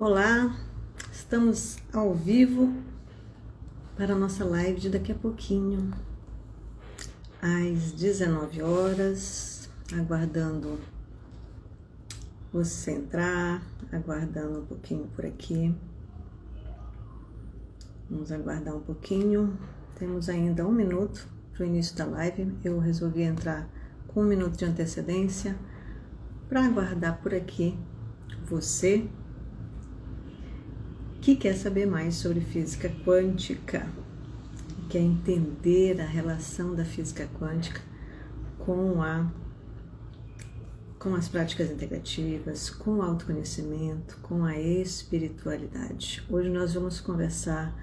Olá, estamos ao vivo para a nossa live de daqui a pouquinho, às 19 horas, aguardando você entrar, aguardando um pouquinho por aqui. Vamos aguardar um pouquinho, temos ainda 1 minuto para o início da live. Eu resolvi entrar com 1 minuto de antecedência para aguardar por aqui você que quer saber mais sobre física quântica, quer entender a relação da física quântica com as práticas integrativas, com o autoconhecimento, com a espiritualidade. Hoje nós vamos conversar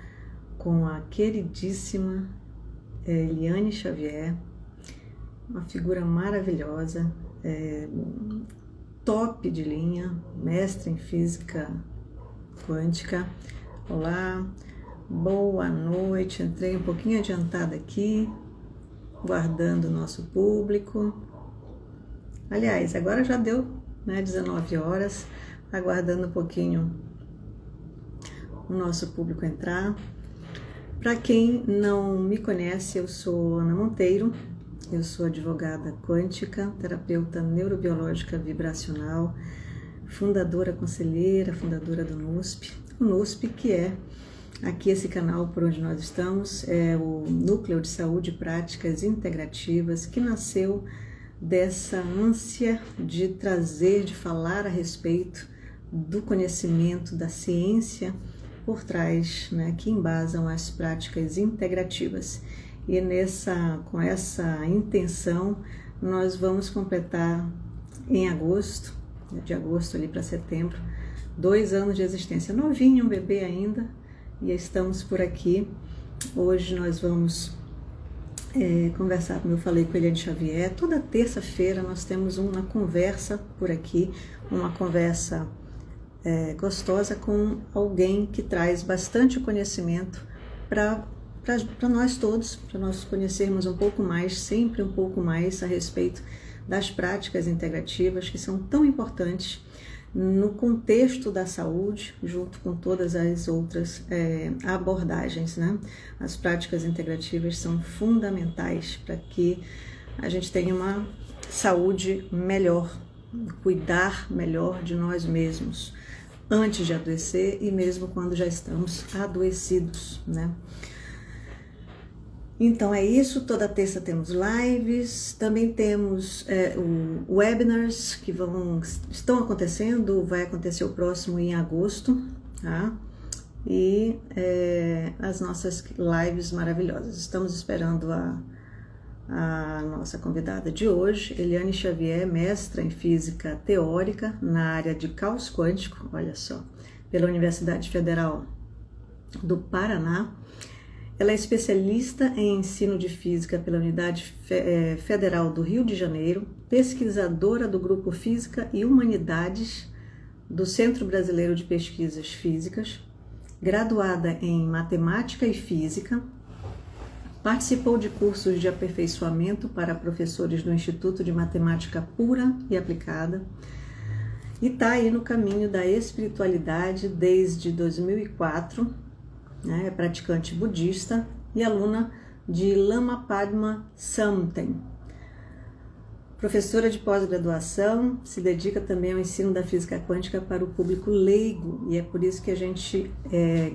com a queridíssima Eliane Xavier, uma figura maravilhosa, top de linha, mestre em física quântica. Olá, boa noite. Entrei um pouquinho adiantada aqui, guardando o nosso público. Aliás, agora já deu, 19 horas, aguardando um pouquinho o nosso público entrar. Para quem não me conhece, eu sou Ana Monteiro, eu sou advogada quântica, terapeuta neurobiológica vibracional, fundadora conselheira, fundadora do NUSP. O NUSP, que é aqui esse canal por onde nós estamos, é o Núcleo de Saúde e Práticas Integrativas, que nasceu dessa ânsia de trazer, de falar a respeito do conhecimento, da ciência por trás, que embasam as práticas integrativas. E com essa intenção, nós vamos completar em agosto, de agosto ali para setembro, 2 anos de existência. Novinho, um bebê ainda, e estamos por aqui. Hoje nós vamos conversar, como eu falei, com Eliane Xavier. Toda terça-feira nós temos uma conversa por aqui, uma conversa gostosa com alguém que traz bastante conhecimento para nós todos, para nós conhecermos um pouco mais, sempre um pouco mais a respeito das práticas integrativas, que são tão importantes no contexto da saúde, junto com todas as outras abordagens, As práticas integrativas são fundamentais para que a gente tenha uma saúde melhor, cuidar melhor de nós mesmos, antes de adoecer e mesmo quando já estamos adoecidos, Então é isso, toda terça temos lives, também temos webinars que estão acontecendo, vai acontecer o próximo em agosto, tá? E as nossas lives maravilhosas. Estamos esperando a nossa convidada de hoje, Eliane Xavier, mestra em física teórica na área de caos quântico, olha só, pela Universidade Federal do Paraná. Ela é especialista em ensino de física pela Unidade Federal do Rio de Janeiro, pesquisadora do Grupo Física e Humanidades do Centro Brasileiro de Pesquisas Físicas, graduada em Matemática e Física, participou de cursos de aperfeiçoamento para professores do Instituto de Matemática Pura e Aplicada e está aí no caminho da espiritualidade desde 2004, é praticante budista e aluna de Lama Padma Samten. Professora de pós-graduação, se dedica também ao ensino da física quântica para o público leigo, e é por isso que a gente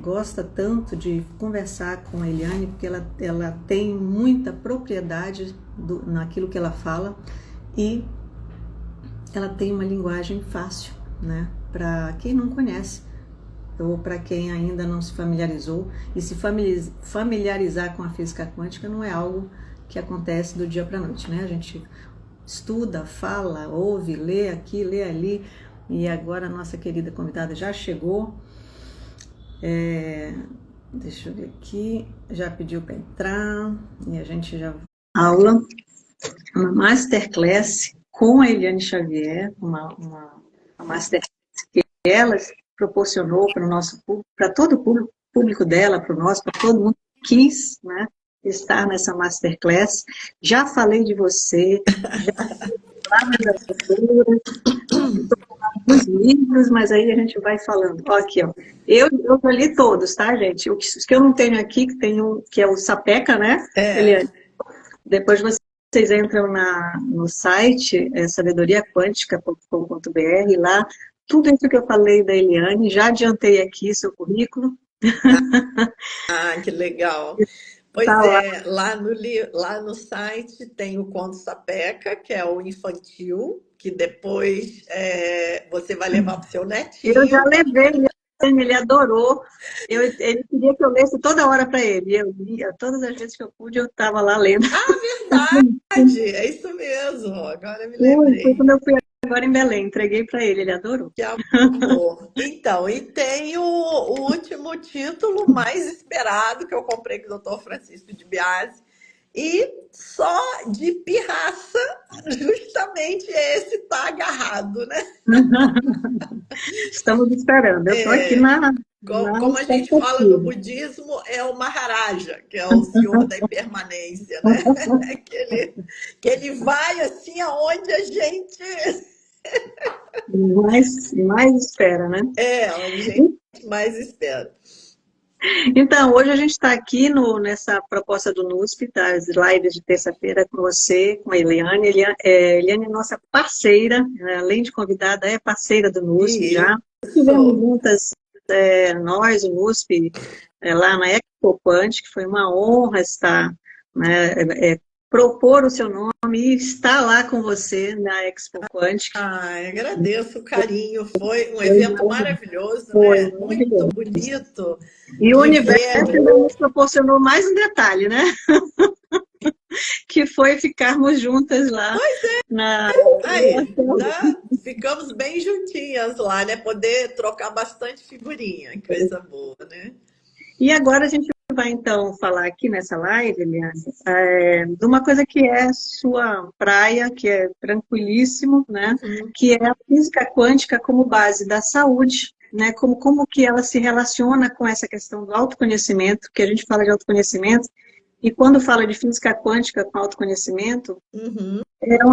gosta tanto de conversar com a Eliane, porque ela tem muita propriedade naquilo que ela fala e ela tem uma linguagem fácil, para quem não conhece, ou para quem ainda não se familiarizou. E se familiarizar com a física quântica não é algo que acontece do dia para a noite, A gente estuda, fala, ouve, lê aqui, lê ali, e agora a nossa querida convidada já chegou. Deixa eu ver aqui, já pediu para entrar, e a gente já... Aula, uma masterclass com a Eliane Xavier, uma masterclass que ela proporcionou para o nosso público, para todo o público dela, para o nosso, para todo mundo que quis, estar nessa masterclass. Já falei de você, já falei das aventuras, Os livros, mas aí a gente vai falando. Ó, aqui, ó. Eu já li todos, tá, gente? Os que eu não tenho aqui, que tem um, que é o Sapeca, né? É. Eliane? Depois vocês entram no site, sabedoriaquântica.com.br, lá, tudo isso que eu falei da Eliane, já adiantei aqui seu currículo, Ah, que legal. Pois tá lá. é, lá no site tem o Conto Sapeca, que é o infantil, que depois você vai levar para o seu Eu já netinho. levei, ele adorou. Ele queria que eu lesse toda hora para ele. Eu lia, todas as vezes que eu pude, eu estava lá lendo. Ah, verdade! É isso mesmo, agora eu me Foi lembrei. quando eu fui agora em Belém, entreguei para ele, ele adorou. Que amor. Então, e tem o último título mais esperado que eu comprei com o Dr. Francisco de Biasi. E só de pirraça, justamente esse tá agarrado, né? Estamos esperando. Eu estou aqui É, na como a gente fala no expectativa. budismo, é o Maharaja, que é o senhor da impermanência, né? Que ele vai assim aonde a gente Mais espera, né? onde a gente mais espera. Então, hoje a gente está aqui nessa proposta do NUSP, tá? As lives de terça-feira com você, com a Eliane. Eliane é nossa parceira, né? Além de convidada, é parceira do NUSP já. Estivemos Isso. juntas, nós, o NUSP, lá na Expo Quant, que foi uma honra estar, né, propor o seu nome e estar lá com você na Expo Quant. Ai, agradeço o carinho. Foi um Foi evento maravilhoso. maravilhoso, Foi né? Muito maravilhoso. bonito E o de universo ver. ainda nos proporcionou mais um detalhe, né? Que foi ficarmos juntas lá na. Aí, ficamos bem juntinhas lá, né? Poder trocar bastante figurinha, coisa boa, né? E agora a gente vai então falar aqui nessa live, Eliane, de uma coisa que é sua praia, que é tranquilíssimo, né? Uhum. Que é a física quântica como base da saúde, né? Como que ela se relaciona com essa questão do autoconhecimento, que a gente fala de autoconhecimento, e quando fala de física quântica com autoconhecimento, Uhum.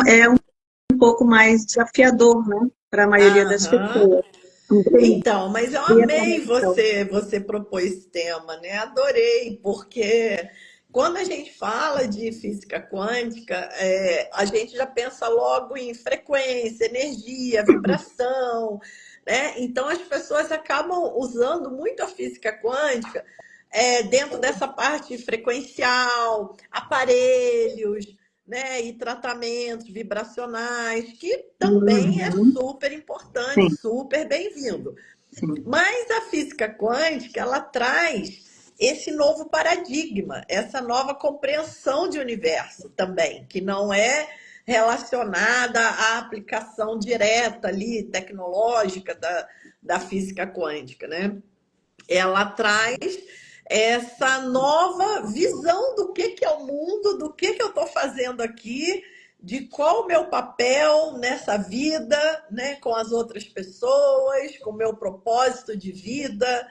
é um pouco mais desafiador, né? Para a maioria das Aham. pessoas. Entende? Então, mas eu E a amei conexão. você propor esse tema, né? Adorei, porque quando a gente fala de física quântica, a gente já pensa logo em frequência, energia, vibração, né? Então as pessoas acabam usando muito a física quântica dentro dessa parte frequencial, aparelhos, né? E tratamentos vibracionais, que também é Uhum. super importante, Sim, super bem-vindo. sim. Mas a física quântica, ela traz esse novo paradigma, essa nova compreensão de universo também, que não é relacionada à aplicação direta ali, tecnológica da física quântica, né? Ela traz essa nova visão do que é o mundo, do que eu estou fazendo aqui, de qual o meu papel nessa vida, né, com as outras pessoas, com o meu propósito de vida.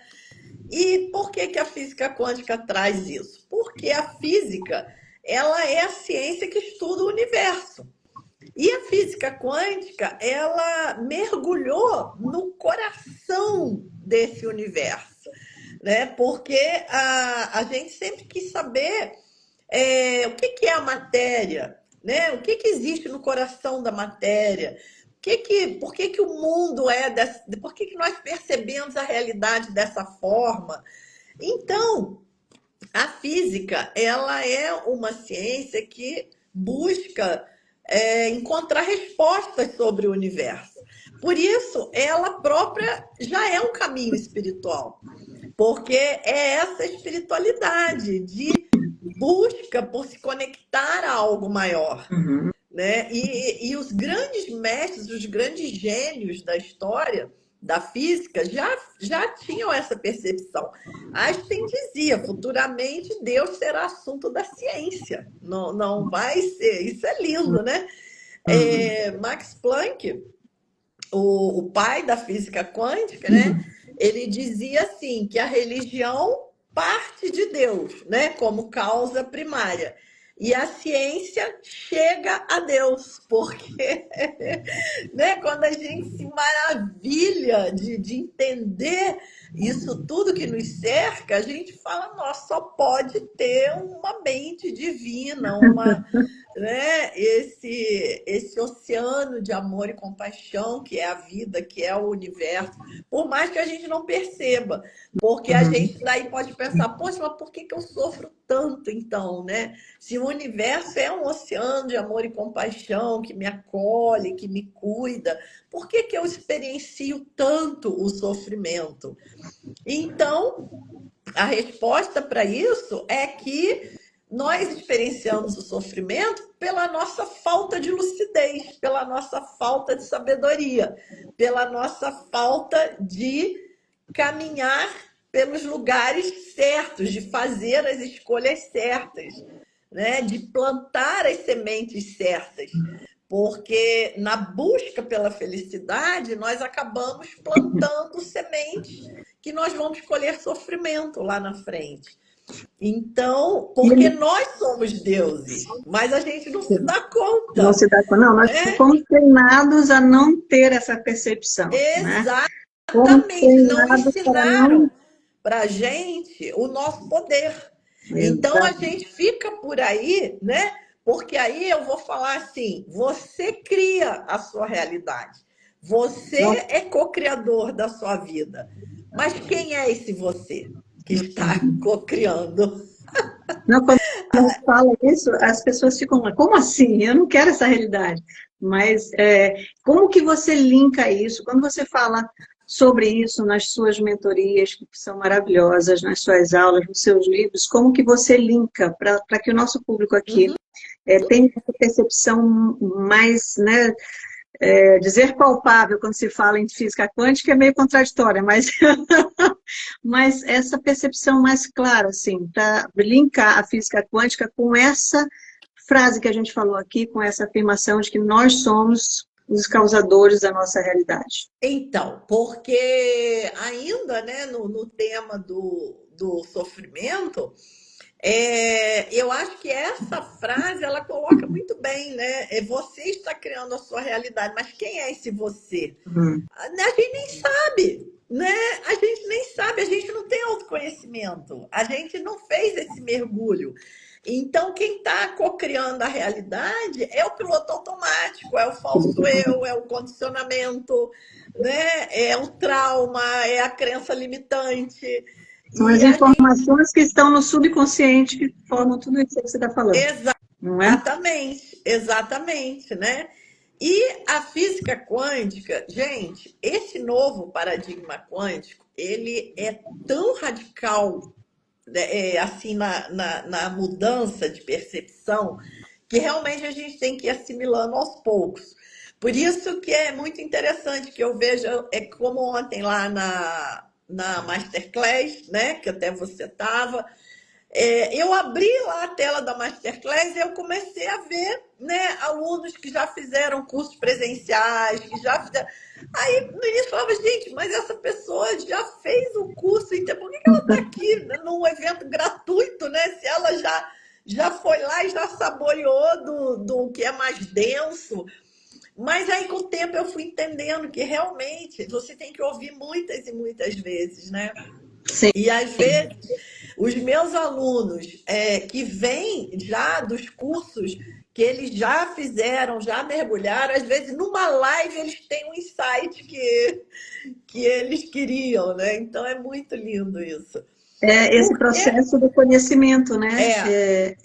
E por que a física quântica traz isso? Porque a física, ela é a ciência que estuda o universo. E a física quântica, ela mergulhou no coração desse universo, né? Porque a gente sempre quis saber o que é a matéria, né? O que existe no coração da matéria? Por que o mundo por que nós percebemos a realidade dessa forma? Então, a física, ela é uma ciência que busca encontrar respostas sobre o universo. Por isso, ela própria já é um caminho espiritual, porque é essa espiritualidade de busca por se conectar a algo maior, Uhum. né? E os grandes mestres, os grandes gênios da história da física já tinham essa percepção. Einstein dizia, futuramente Deus será assunto da ciência. Não, não vai ser. Isso é lindo, né? Uhum. Max Planck, o pai da física quântica, né? Uhum. Ele dizia que a religião parte de Deus, né? Como causa primária. e a ciência chega a Deus, porque né, quando a gente se maravilha de entender isso tudo que nos cerca, a gente fala, nossa, só pode ter uma mente divina, uma, né, esse oceano de amor e compaixão que é a vida, que é o universo, por mais que a gente não perceba, porque a Uhum. gente daí pode pensar, poxa, mas por que que eu sofro tanto então, né? Se o universo é um oceano de amor e compaixão que me acolhe, que me cuida, por que que eu experiencio tanto o sofrimento? Então, a resposta para isso é que nós experienciamos o sofrimento pela nossa falta de lucidez, pela nossa falta de sabedoria, pela nossa falta de caminhar pelos lugares certos, de fazer as escolhas certas, né? De plantar as sementes certas. Porque na busca pela felicidade, nós acabamos plantando sementes que nós vamos colher sofrimento lá na frente. Então, E porque ele nós somos deuses, mas a gente não se dá não conta, se dá conta. Não, nós né? fomos treinados a não ter essa percepção, né? Fomos Exatamente, não treinados para não. ensinaram para a gente o nosso poder. Então a Exato. gente fica por aí, né? Porque aí eu vou falar assim: você cria a sua realidade, você é co-criador da sua vida. Mas quem é esse você que está co-criando? Não, quando a gente fala isso, as pessoas ficam lá, como assim? Eu não quero essa realidade. Mas como que você linka isso? Quando você fala sobre isso nas suas mentorias, que são maravilhosas, nas suas aulas, nos seus livros, como que você linka para que o nosso público aqui tenha essa percepção mais, né, dizer palpável quando se fala em física quântica é meio contraditória, mas, mas essa percepção mais clara, assim, para linkar a física quântica com essa frase que a gente falou aqui, com essa afirmação de que nós somos os causadores da nossa realidade. Então, porque ainda né, no tema do sofrimento, eu acho que essa frase ela coloca muito bem, né? Você está criando a sua realidade, mas quem é esse você? Uhum. A gente nem sabe, né? A gente nem sabe, a gente não tem autoconhecimento, a gente não fez esse mergulho. Então, quem está co-criando a realidade é o piloto automático, é o falso eu, é o condicionamento, né? É o trauma, é a crença limitante. São E as a gente informações que estão no subconsciente que formam tudo isso que você está falando, não é? exatamente, exatamente, né? E a física quântica, gente, esse novo paradigma quântico, ele é tão radical, né, assim, na mudança de percepção, que realmente a gente tem que ir assimilando aos poucos. Por isso que é muito interessante que eu vejo, é como ontem lá na Masterclass, né, que até você estava, eu abri lá a tela da Masterclass e eu comecei a ver, né, alunos que já fizeram cursos presenciais, que já fizeram. Aí no início eu falava, gente, mas essa pessoa já fez o curso, então por que ela está aqui né, num evento gratuito, né? Se ela já foi lá e já saboreou do que é mais denso. Mas aí com o tempo eu fui entendendo que realmente você tem que ouvir muitas e muitas vezes, né? Sim. E às vezes os meus alunos que vêm já dos cursos que eles já fizeram, já mergulharam, às vezes numa live eles têm um insight que eles queriam, né? Então é muito lindo isso. Esse Porque processo do conhecimento, né? é,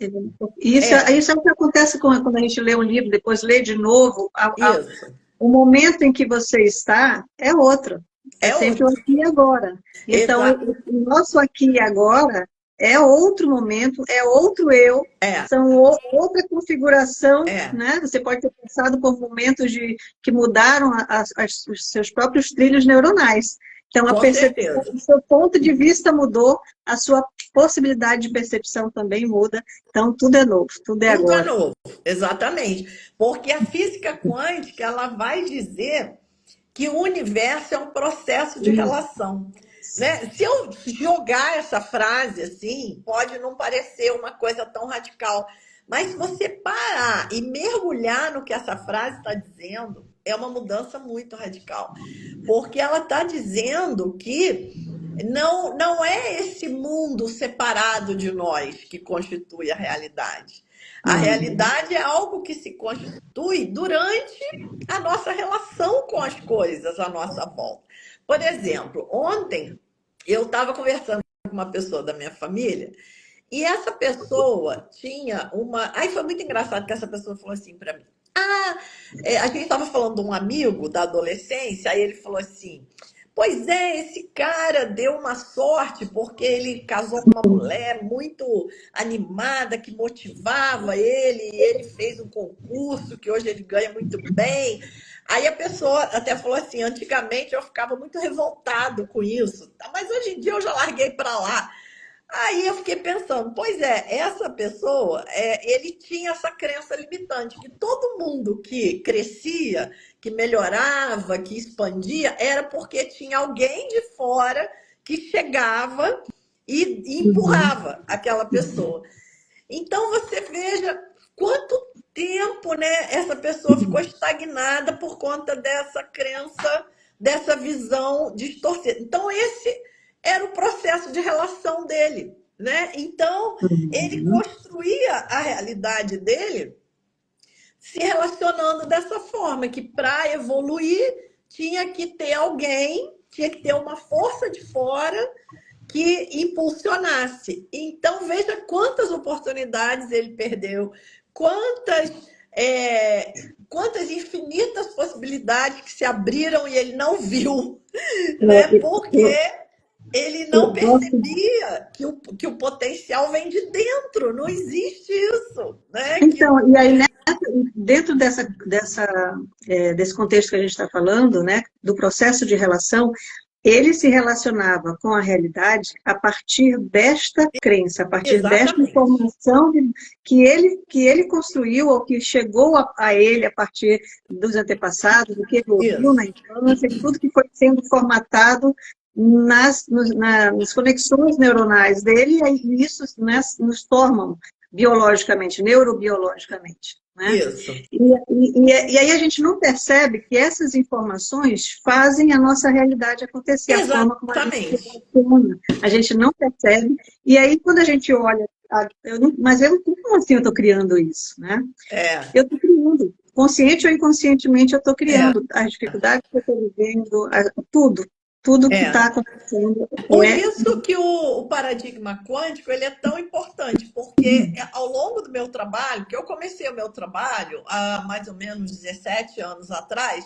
Isso é o que acontece quando a gente lê um livro, depois lê de novo. isso. O momento em que você está é outro. É É sempre o outro. aqui e agora. Então, Exato. o nosso aqui e agora é outro momento, é outro eu, É, são outra configuração, é. né? Você pode ter passado por momentos que mudaram os seus próprios trilhos neuronais. Então, a Com percepção, certeza. o seu ponto de vista mudou, a sua possibilidade de percepção também muda. Então, tudo é novo, tudo é Tudo é agora. novo. Exatamente. Porque a física quântica, ela vai dizer que o universo é um processo de relação. Né? Se eu jogar essa frase assim, pode não parecer uma coisa tão radical, Mas se você parar e mergulhar no que essa frase está dizendo, é uma mudança muito radical. Porque ela está dizendo que não é esse mundo separado de nós que constitui a realidade. A Uhum. realidade é algo que se constitui durante a nossa relação com as coisas à nossa volta. Por exemplo, ontem eu estava conversando com uma pessoa da minha família e essa pessoa tinha uma. Aí foi muito engraçado que essa pessoa falou assim para mim: Ah, a gente estava falando de um amigo da adolescência, aí ele falou assim: Pois é, esse cara deu uma sorte porque ele casou com uma mulher muito animada, que motivava ele, e ele fez um concurso que hoje ele ganha muito bem. Aí a pessoa até falou assim: antigamente eu ficava muito revoltado com isso, mas hoje em dia eu já larguei para lá. Aí eu fiquei pensando, pois é, essa pessoa, ele tinha essa crença limitante, que todo mundo que crescia, que melhorava, que expandia, era porque tinha alguém de fora que chegava e Uhum. empurrava aquela pessoa. Então você veja quanto tempo, né, essa pessoa ficou estagnada por conta dessa crença, dessa visão distorcida. Então esse era o processo de relação dele, né? Então ele Uhum. construía a realidade dele se relacionando dessa forma, que para evoluir tinha que ter alguém, tinha que ter uma força de fora que impulsionasse. Então, veja quantas oportunidades ele perdeu, quantas, quantas infinitas possibilidades que se abriram e ele não viu, né? É, Porque eu, ele não eu gosto. percebia que o potencial vem de dentro, não existe isso, né? Então, e aí, dentro desse contexto que a gente está falando, né, do processo de relação, ele se relacionava com a realidade a partir desta crença, a partir desta Exatamente. informação que ele construiu ou que chegou a ele a partir dos antepassados, do que ele ouviu na Isso. infância, de tudo que foi sendo formatado nas conexões neuronais dele, e aí isso, né, nos formam biologicamente, neurobiologicamente, né? Isso. E aí a gente não percebe que essas informações fazem a nossa realidade acontecer, a forma como a gente se Exatamente. relaciona. A gente não percebe. E aí, quando a gente olha, como assim eu estou criando isso? Né? É, Eu estou criando. Consciente ou inconscientemente, eu estou é, criando as dificuldades que eu estou vivendo, tudo. Tudo que está é. acontecendo Por é. isso que o paradigma quântico ele é tão importante, porque ao longo do meu trabalho, que eu comecei o meu trabalho há mais ou menos 17 anos atrás,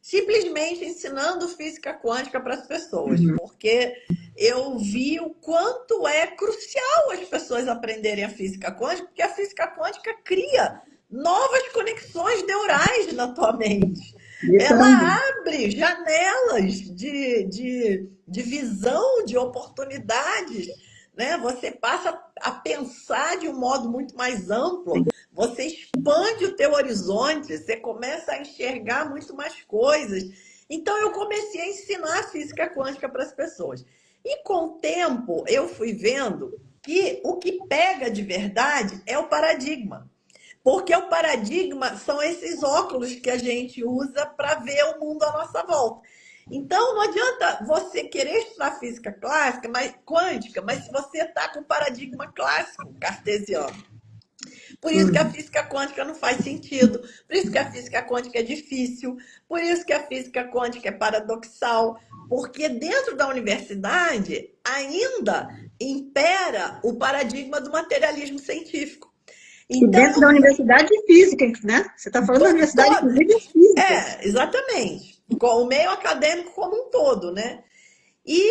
simplesmente ensinando física quântica para as pessoas, Uhum. porque eu vi o quanto é crucial as pessoas aprenderem a física quântica, porque a física quântica cria novas conexões neurais na tua mente. Ela Literalmente. abre janelas de visão, de oportunidades, né? Você passa a pensar de um modo muito mais amplo, você expande o teu horizonte, você começa a enxergar muito mais coisas. Então eu comecei a ensinar física quântica para as pessoas. E com o tempo eu fui vendo que o que pega de verdade é o paradigma. Porque o paradigma são esses óculos que a gente usa para ver o mundo à nossa volta. Então, não adianta você querer estudar física clássica, mas quântica, mas se você está com o paradigma clássico cartesiano. Por isso que a Uhum. física quântica não faz sentido, por isso que a física quântica é difícil, por isso que a física quântica é paradoxal, porque dentro da universidade ainda impera o paradigma do materialismo científico. E dentro Então, da universidade física, né? Você está falando da universidade, inclusive, física. exatamente. Com o meio acadêmico como um todo, né? E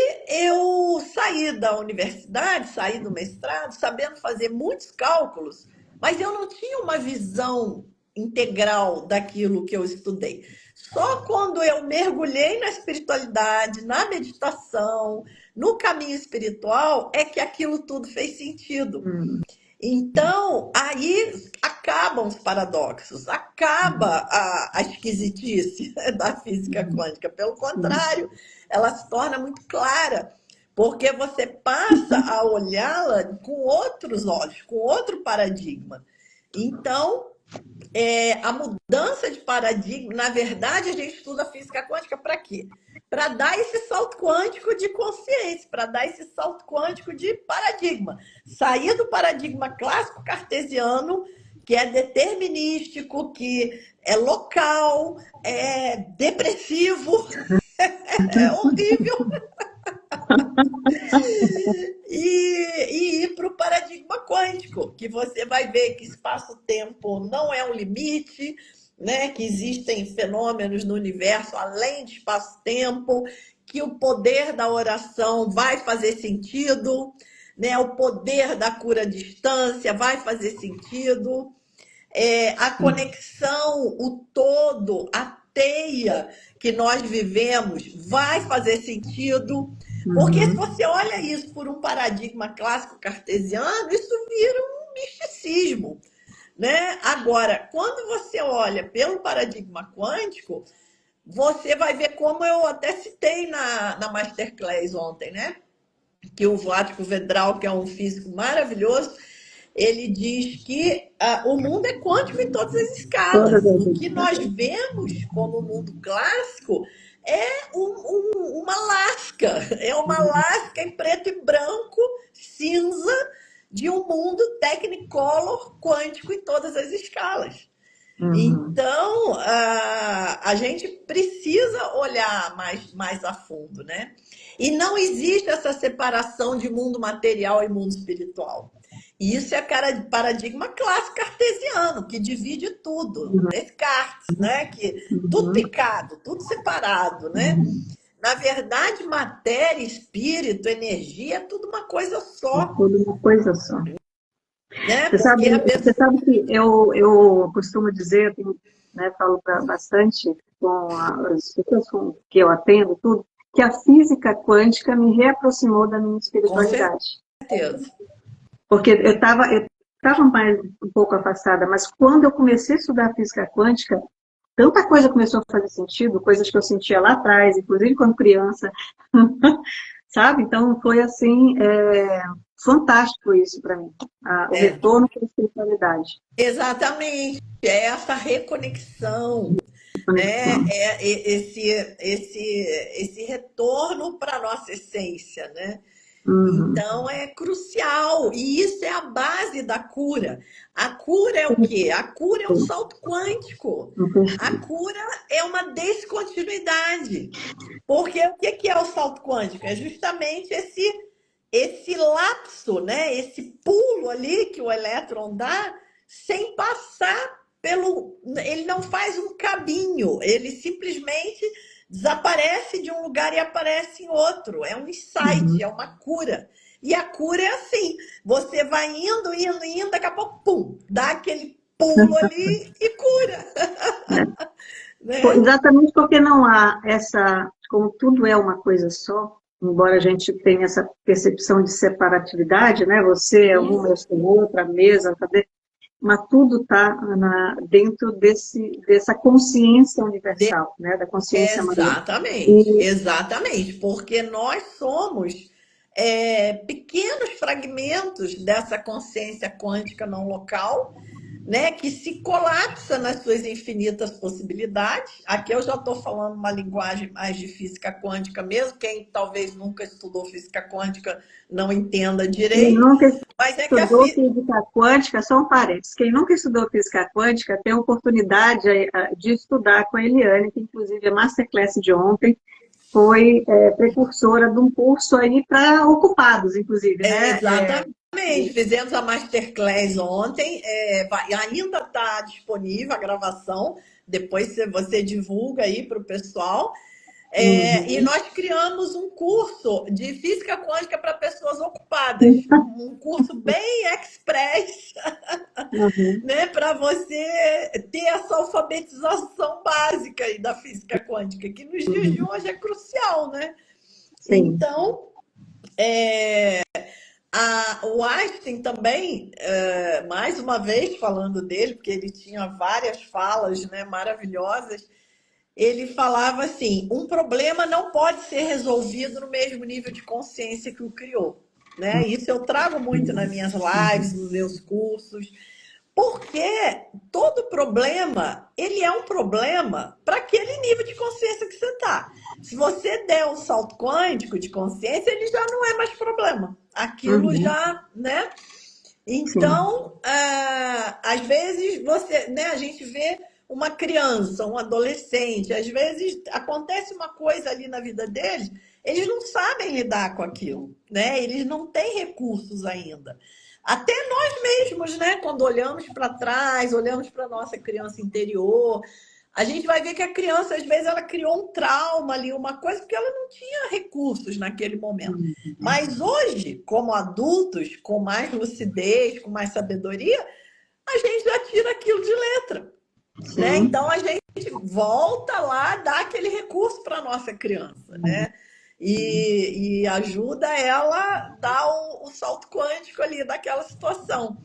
eu saí da universidade, saí do mestrado, sabendo fazer muitos cálculos, mas eu não tinha uma visão integral daquilo que eu estudei. Só quando eu mergulhei na espiritualidade, na meditação, no caminho espiritual, é que aquilo tudo fez sentido. Hum. Então, aí acabam os paradoxos, acaba a esquisitice da física quântica. Pelo Sim. contrário, ela se torna muito clara, porque você passa a olhá-la com outros olhos, com outro paradigma. Então, a mudança de paradigma, na verdade, a gente estuda a física quântica para quê? Para dar esse salto quântico de consciência, para dar esse salto quântico de paradigma. Sair do paradigma clássico cartesiano, que é determinístico, que é local, é depressivo, é horrível, e ir para o paradigma quântico, que você vai ver que espaço-tempo não é um limite, né? Que existem fenômenos no universo além de espaço-tempo, que o poder da oração vai fazer sentido, né? O poder da cura à distância vai fazer sentido, a conexão, o todo, a teia que nós vivemos vai fazer sentido. Porque se você olha isso por um paradigma clássico cartesiano, isso vira um misticismo, né? Agora, quando você olha pelo paradigma quântico, você vai ver, como eu até citei na Masterclass ontem, né? Que o Vlatko Vedral, que é um físico maravilhoso, ele diz que o mundo é quântico em todas as escalas. O que nós vemos como mundo clássico é uma lasca, é uma lasca em preto e branco, cinza, de um mundo Technicolor quântico em todas as escalas. Então, a gente precisa olhar mais a fundo, né? E não existe essa separação de mundo material e mundo espiritual. E isso é paradigma clássico cartesiano, que divide tudo. Descartes, né? Que tudo picado, tudo separado, né? Na verdade, matéria, espírito, energia, é tudo uma coisa só. Tudo uma coisa só. Né? Você sabe que eu costumo dizer, né, falo bastante com as pessoas que eu atendo, tudo, que a física quântica me reaproximou da minha espiritualidade. Com certeza. Porque eu estava mais um pouco afastada, mas quando eu comecei a estudar física quântica, tanta coisa começou a fazer sentido, coisas que eu sentia lá atrás, inclusive quando criança, sabe? Então foi assim, fantástico isso para mim, o retorno para a espiritualidade. Exatamente, é essa reconexão, né? Esse retorno para a nossa essência, né? Então é crucial, e isso é a base da cura. A cura é o quê? A cura é um salto quântico. A cura é uma descontinuidade. Porque o que é o salto quântico? É justamente esse lapso, né? Esse pulo ali que o elétron dá sem passar pelo... Ele não faz um caminho, ele simplesmente desaparece de um lugar e aparece em outro. É um insight, é uma cura. E a cura é assim, você vai indo, daqui a pouco, pum, dá aquele pulo ali e cura. Né? Exatamente porque não há essa, como tudo é uma coisa só, embora a gente tenha essa percepção de separatividade, né? Você é uma, eu sou outra, a mesa, mas tudo está dentro dessa consciência universal, né? Da consciência maior. Exatamente, porque nós somos pequenos fragmentos dessa consciência quântica não local, né, que se colapsa nas suas infinitas possibilidades. Aqui eu já estou falando uma linguagem mais de física quântica mesmo, quem talvez nunca estudou física quântica não entenda direito. Mas estudou física quântica, só um parênteses, quem nunca estudou física quântica tem a oportunidade de estudar com a Eliane, que inclusive a Masterclass de ontem foi precursora de um curso aí para ocupados, inclusive, né? Exatamente. Fizemos a Masterclass ontem, ainda está disponível a gravação, depois você divulga aí para o pessoal. E nós criamos um curso de física quântica para pessoas ocupadas, um curso bem express, né, para você ter essa alfabetização básica aí da física quântica, que nos dias de hoje é crucial, né? Sim. Então, o Einstein também, mais uma vez falando dele, porque ele tinha várias falas, né, maravilhosas, ele falava assim, um problema não pode ser resolvido no mesmo nível de consciência que o criou. Né? Isso eu trago muito nas minhas lives, nos meus cursos, Porque todo problema, ele é um problema para aquele nível de consciência que você está. Se você der um salto quântico de consciência, ele já não é mais problema. Aquilo já, né? Então, às vezes você, né, a gente vê uma criança, um adolescente, às vezes acontece uma coisa ali na vida deles, eles não sabem lidar com aquilo, né? Eles não têm recursos ainda. Até nós mesmos, né? Quando olhamos para trás, olhamos para a nossa criança interior, a gente vai ver que a criança, às vezes, ela criou um trauma ali, uma coisa, porque ela não tinha recursos naquele momento. Mas hoje, como adultos, com mais lucidez, com mais sabedoria, a gente já tira aquilo de letra, né? Então, a gente volta lá, dá aquele recurso para a nossa criança, né? E ajuda ela a dar o salto quântico ali daquela situação.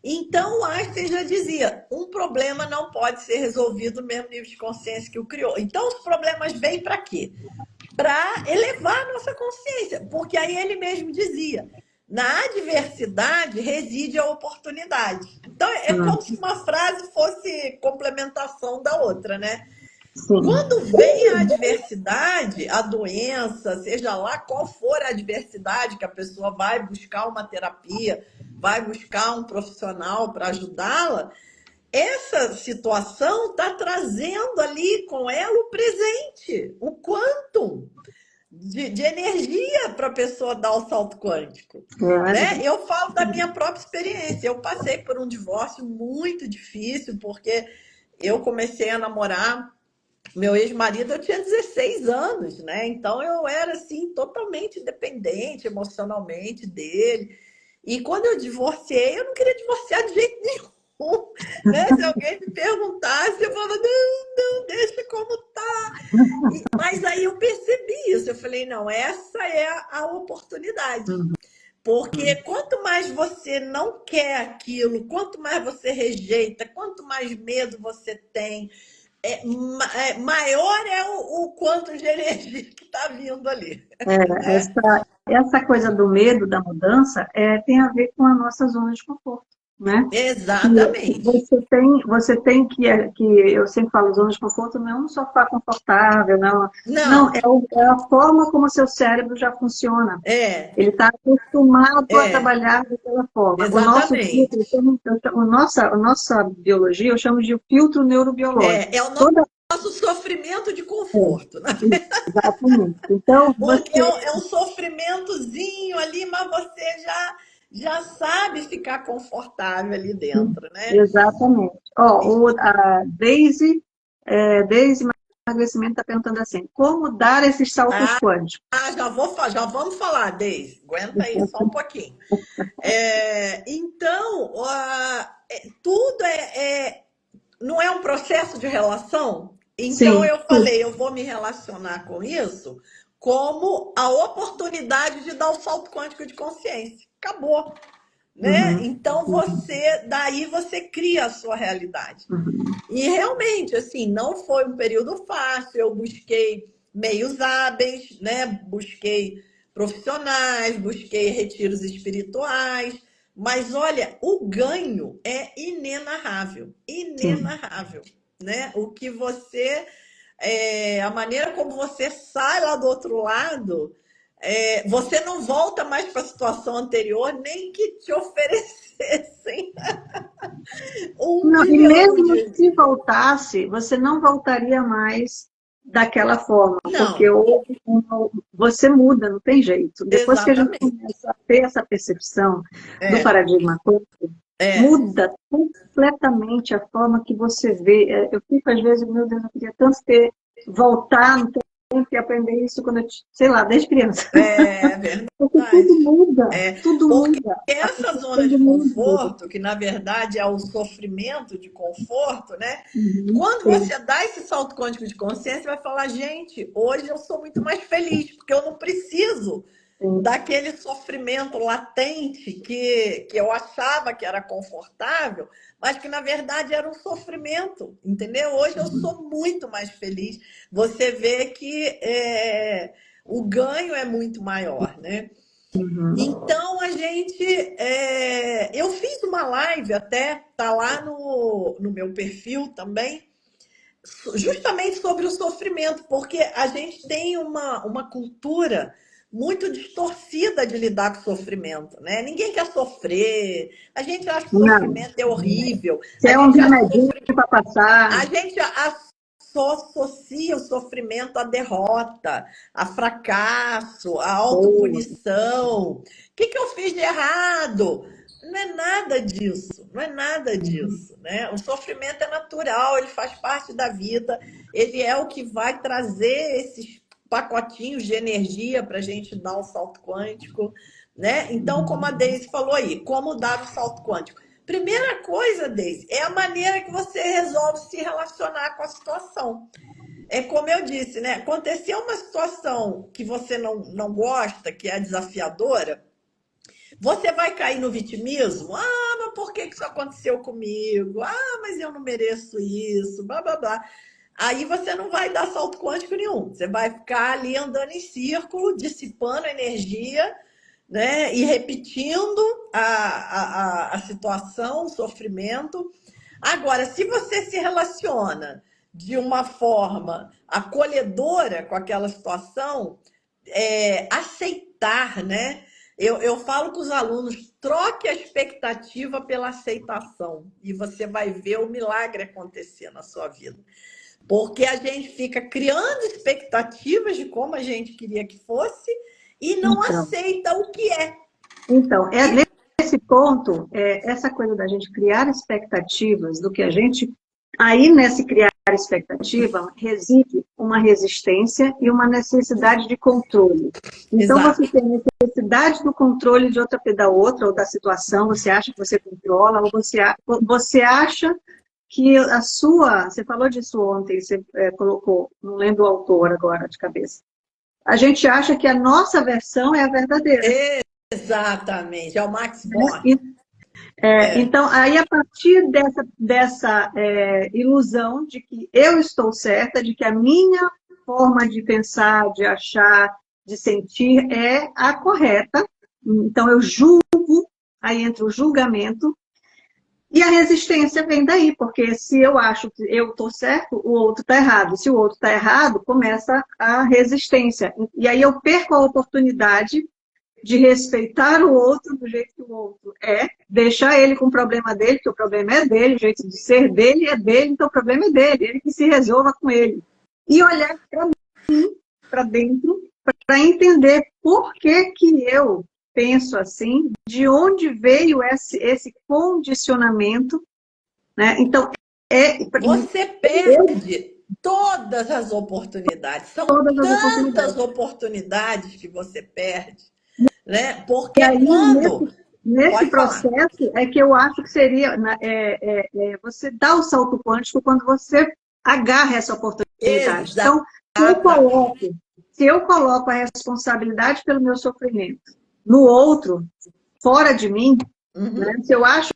Então, o Einstein já dizia, um problema não pode ser resolvido no mesmo nível de consciência que o criou. Então, os problemas vêm para quê? Para elevar a nossa consciência. Porque aí ele mesmo dizia, na adversidade reside a oportunidade. Então, é como se uma frase fosse complementação da outra, né? Sim. Quando vem a adversidade, a doença, seja lá qual for a adversidade que a pessoa vai buscar uma terapia, vai buscar um profissional para ajudá-la, essa situação está trazendo ali com ela o presente, o quantum de energia para a pessoa dar o salto quântico. Né? Eu falo da minha própria experiência. Eu passei por um divórcio muito difícil, porque eu comecei a namorar meu ex-marido, eu tinha 16 anos, né? Então eu era assim totalmente dependente emocionalmente dele. E quando eu divorciei, eu não queria divorciar de jeito nenhum, né? Se alguém me perguntasse, eu falava, não, deixa como tá. Mas aí eu percebi isso, eu falei, não, essa é a oportunidade. Porque quanto mais você não quer aquilo, quanto mais você rejeita, quanto mais medo você tem, maior é o quanto de energia que está vindo ali. Essa coisa do medo da mudança tem a ver com a nossa zona de conforto, né? Exatamente. Você tem que eu sempre falo, zona de conforto não é um sofá confortável, não é a forma como o seu cérebro já funciona. Ele está acostumado a trabalhar daquela forma. Exatamente. A nossa biologia, eu chamo de filtro neurobiológico. É o nosso sofrimento de conforto, né? Exatamente. Então, porque é um sofrimentozinho ali, mas você já sabe ficar confortável ali dentro, né? Exatamente. A Daisy Emagrecimento está perguntando assim, como dar esses saltos quânticos? Já vamos falar, Deise. Aguenta aí só um pouquinho. Então, tudo não é um processo de relação? Então, eu falei, eu vou me relacionar com isso como a oportunidade de dar o salto quântico de consciência. Acabou. Né? Então, daí você cria a sua realidade. E realmente, assim, não foi um período fácil. Eu busquei meios hábeis, né? Busquei profissionais, busquei retiros espirituais. Mas, olha, o ganho é inenarrável. Inenarrável. Né? O que você... a maneira como você sai lá do outro lado... você não volta mais para a situação anterior, nem que te oferecessem e mesmo se voltasse, você não voltaria mais daquela forma, porque você muda, não tem jeito. Depois que a gente começa a ter essa percepção do paradigma quântico, muda completamente a forma que você vê. Eu fico, às vezes, meu Deus, eu queria tanto voltar no tempo e aprender isso quando eu, sei lá, desde criança. É verdade. Porque tudo muda, tudo muda. Essa zona de conforto, que na verdade é o sofrimento de conforto, né? Quando você dá esse salto quântico de consciência, você vai falar, gente, hoje eu sou muito mais feliz, porque eu não preciso daquele sofrimento latente que eu achava que era confortável, mas que na verdade era um sofrimento, entendeu? Hoje eu sou muito mais feliz. Você vê que o ganho é muito maior, né? Então, eu fiz uma live até, tá lá no meu perfil também, justamente sobre o sofrimento, porque a gente tem uma cultura muito distorcida de lidar com o sofrimento, né? Ninguém quer sofrer, a gente acha que o Não, sofrimento é horrível, se a é um gente acha remedinho para a passar, gente só associa o sofrimento à derrota, a fracasso, à boa. autopunição. O que eu fiz de errado? Não é nada disso, não é nada disso, né? O sofrimento é natural, ele faz parte da vida, ele é o que vai trazer esses pacotinhos de energia para a gente dar o salto quântico, né? Então, como a Deise falou aí, como dar o salto quântico? Primeira coisa, Deise, é a maneira que você resolve se relacionar com a situação. É como eu disse, né? Aconteceu uma situação que você não gosta, que é desafiadora, você vai cair no vitimismo? Ah, mas por que isso aconteceu comigo? Ah, mas eu não mereço isso, blá, blá, blá. Aí você não vai dar salto quântico nenhum. Você vai ficar ali andando em círculo, dissipando energia, né? E repetindo a situação, o sofrimento. Agora, se você se relaciona de uma forma acolhedora com aquela situação, aceitar, né? Eu falo com os alunos, troque a expectativa pela aceitação e você vai ver o milagre acontecer na sua vida. Porque a gente fica criando expectativas de como a gente queria que fosse e não aceita o que é. Então, nesse ponto, essa coisa da gente criar expectativas do que a gente... Aí, nesse criar expectativa, reside uma resistência e uma necessidade de controle. Então, Exato. você tem necessidade do controle de da outra, ou da situação, você acha que você controla, ou você acha que a sua... Você falou disso ontem, você colocou, não lembro o autor agora de cabeça. A gente acha que a nossa versão é a verdadeira. Exatamente, é o Max Born. Então, aí a partir dessa ilusão de que eu estou certa, de que a minha forma de pensar, de achar, de sentir é a correta, então eu julgo, aí entra o julgamento, e a resistência vem daí, porque se eu acho que eu estou certo, o outro está errado. Se o outro está errado, começa a resistência. E aí eu perco a oportunidade de respeitar o outro do jeito que o outro é, deixar ele com o problema dele, que o problema é dele, o jeito de ser dele é dele, então o problema é dele, ele que se resolva com ele. E olhar para mim, para dentro, para entender por que eu penso assim, de onde veio esse condicionamento, né? Então, você perde todas as oportunidades. São tantas oportunidades que você perde, né? Porque aí, quando... Nesse processo é que eu acho que seria você dar o salto quântico quando você agarra essa oportunidade. Exato. Então, se eu coloco a responsabilidade pelo meu sofrimento no outro, fora de mim, né? Se eu acho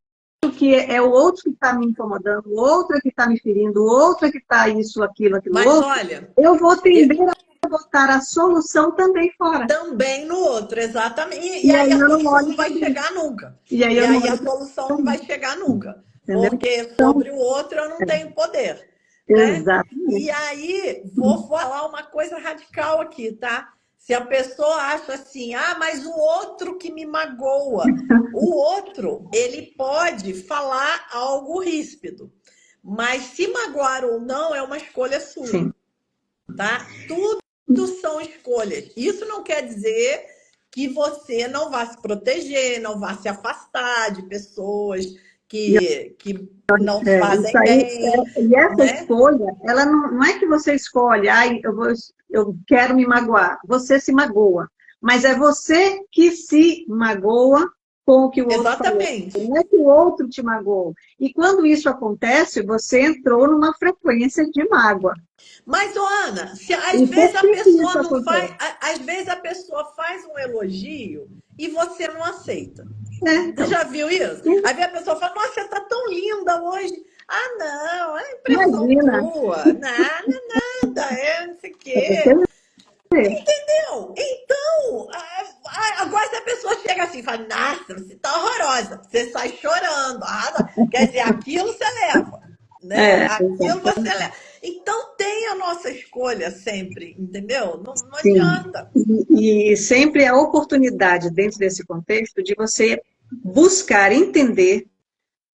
que é o outro que está me incomodando, o outro é que está me ferindo, o outro é que está isso, aquilo, mas outro, olha, eu vou tender a botar a solução também fora. Também no outro, exatamente. E aí a solução não vai chegar nunca. E aí a solução não vai chegar nunca. Porque sobre o outro eu não tenho poder. Né? E aí, vou falar uma coisa radical aqui, tá? Se a pessoa acha assim, mas o outro que me magoa, o outro, ele pode falar algo ríspido. Mas se magoar ou não é uma escolha sua. Sim. Tá? Tudo são escolhas. Isso não quer dizer que você não vá se proteger, não vá se afastar de pessoas que não fazem bem. E essa escolha, ela não é que você escolhe, eu quero me magoar. Você se magoa. Mas é você que se magoa com o que o outro Exatamente. falou. Não é que o outro te magoou. E quando isso acontece, você entrou numa frequência de mágoa. Mas, Ana, às vezes a pessoa não faz, às vezes a pessoa faz um elogio e você não aceita. Você já viu isso? Aí a pessoa fala, nossa, você tá tão linda hoje. Não, é impressão tua. Nada, não sei o quê. Entendeu? Então, agora se a pessoa assim, fala, nossa, você tá horrorosa. Você sai chorando. Quer dizer, aquilo você leva, né? Aquilo você leva. Então tem a nossa escolha sempre, entendeu? Não Sim. adianta. E sempre a oportunidade dentro desse contexto de você buscar entender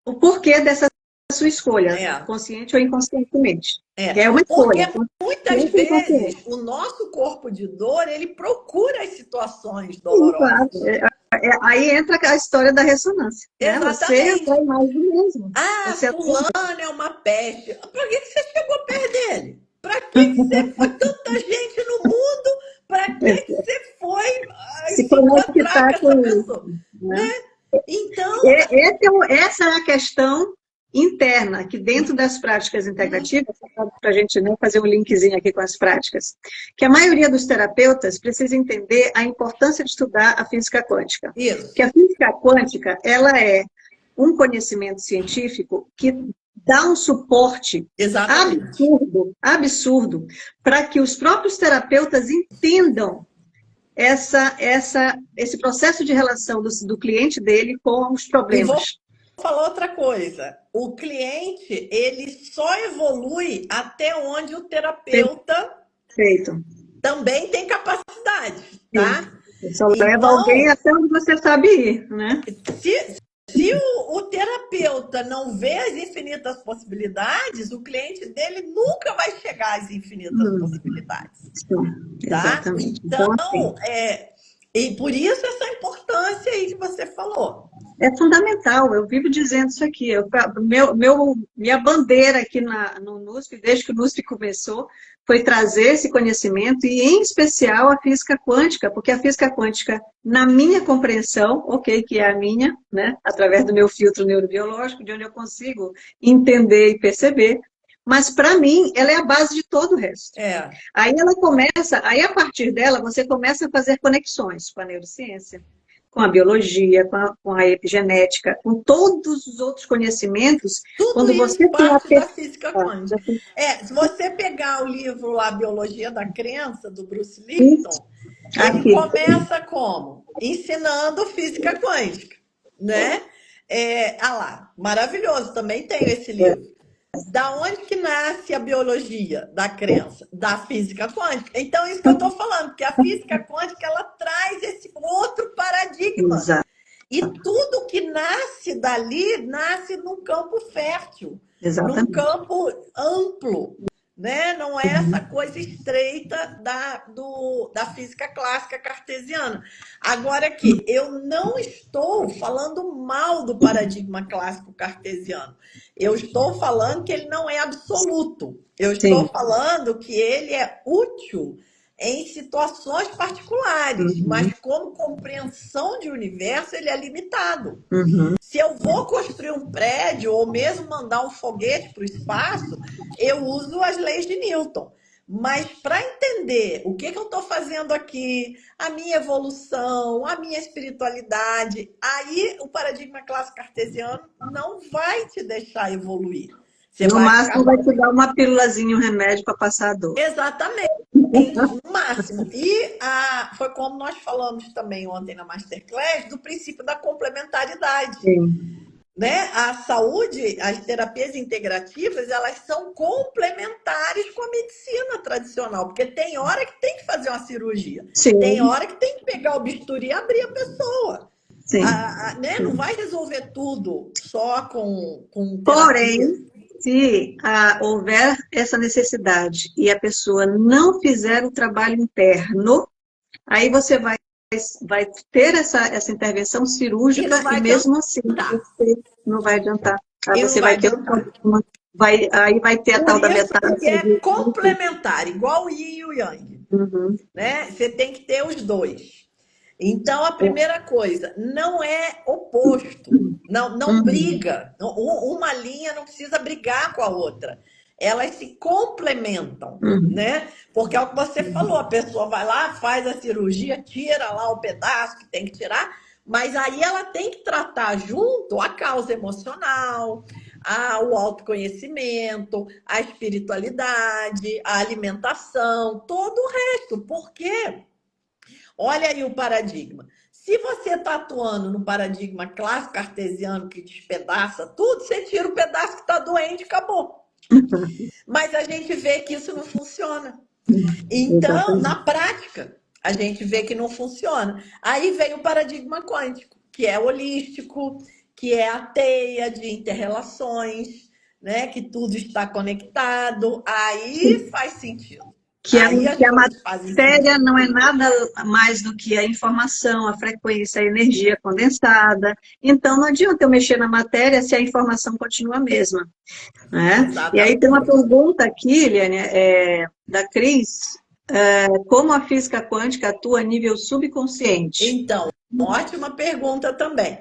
o porquê dessa sua escolha, consciente ou inconscientemente. É uma escolha. Porque muitas vezes o nosso corpo de dor, ele procura as situações dolorosas. Aí entra a história da ressonância. Exatamente. Você vai mais do mesmo. Fulano é uma peste. Para que você chegou perto dele? Para que você foi tanta gente no mundo? Para que você foi se encontrar com essa pessoa? Né? Então... Essa é a questão interna, que dentro das práticas integrativas, para a gente fazer um linkzinho aqui com as práticas, que a maioria dos terapeutas precisa entender a importância de estudar a física quântica. Isso. Que a física quântica, ela é um conhecimento científico que dá um suporte absurdo para que os próprios terapeutas entendam esse processo de relação do cliente dele com os problemas. Vou falar outra coisa. O cliente, ele só evolui até onde o terapeuta também tem capacidade, tá? Só leva alguém até onde você sabe ir, né? Se o terapeuta não vê as infinitas possibilidades, o cliente dele nunca vai chegar às infinitas possibilidades. Tá? Exatamente. Então, e por isso essa importância aí que você falou. É fundamental, eu vivo dizendo isso aqui. Minha bandeira aqui no NUSP, desde que o NUSP começou, foi trazer esse conhecimento e, em especial, a física quântica, porque a física quântica, na minha compreensão, que é a minha, né, através do meu filtro neurobiológico, de onde eu consigo entender e perceber, mas, para mim, ela é a base de todo o resto. Aí ela começa, a partir dela, você começa a fazer conexões com a neurociência, com a biologia, com a epigenética, com todos os outros conhecimentos. Tudo quando isso você parte da física quântica. Se você pegar o livro lá, Biologia da Crença, do Bruce Lipton, ele começa como? Ensinando física quântica, né? Maravilhoso, também tenho esse livro. Da onde que nasce a biologia da crença? Da física quântica. Então, isso que eu estou falando, porque a física quântica, ela traz esse outro paradigma. Exato. E tudo que nasce dali, nasce num campo fértil. Exatamente. Num campo amplo. Né? Não é essa coisa estreita da física clássica cartesiana. Agora que eu não estou falando mal do paradigma clássico cartesiano. Eu estou falando que ele não é absoluto. Eu estou falando que ele é útil em situações particulares, mas como compreensão de universo, ele é limitado. Se eu vou construir um prédio ou mesmo mandar um foguete para o espaço, eu uso as leis de Newton. Mas para entender o que eu estou fazendo aqui, a minha evolução, a minha espiritualidade, aí o paradigma clássico cartesiano não vai te deixar evoluir. No máximo vai te dar uma pílulazinha, um remédio para passar a dor. Exatamente. No máximo. E foi como nós falamos também ontem na Masterclass, do princípio da complementaridade. Né? A saúde, as terapias integrativas, elas são complementares com a medicina tradicional, porque tem hora que tem que fazer uma cirurgia. Tem hora que tem que pegar o bisturi e abrir a pessoa. Né? Não vai resolver tudo só com terapia. Porém, se houver essa necessidade e a pessoa não fizer o trabalho interno, aí você vai ter essa intervenção cirúrgica e mesmo assim você não vai adiantar. Aí você vai ter aí vai ter a tal da metade. É complementar, igual o Yin e o Yang. Né? Você tem que ter os dois. Então, a primeira coisa, não é oposto, não briga. Uma linha não precisa brigar com a outra. Elas se complementam, né? Porque é o que você falou, a pessoa vai lá, faz a cirurgia, tira lá o pedaço que tem que tirar, mas aí ela tem que tratar junto a causa emocional, o autoconhecimento, a espiritualidade, a alimentação, todo o resto. Por quê? Olha aí o paradigma. Se você está atuando no paradigma clássico cartesiano que despedaça tudo, você tira o pedaço que está doente e acabou. Mas a gente vê que isso não funciona. Então, na Exatamente. prática, a gente vê que não funciona. Aí vem o paradigma quântico, que é holístico, que é a teia de interrelações, né? Que tudo está conectado. Aí faz sentido. Que a, Aí as que a coisas fazem matéria sentido. não é nada mais do que a informação, a frequência, a energia condensada. Então, não adianta eu mexer na matéria se a informação continua a mesma, né? E aí tem uma Exatamente. pergunta aqui, Eliane, da Cris, como a física quântica atua a nível subconsciente? Então, ótima pergunta também.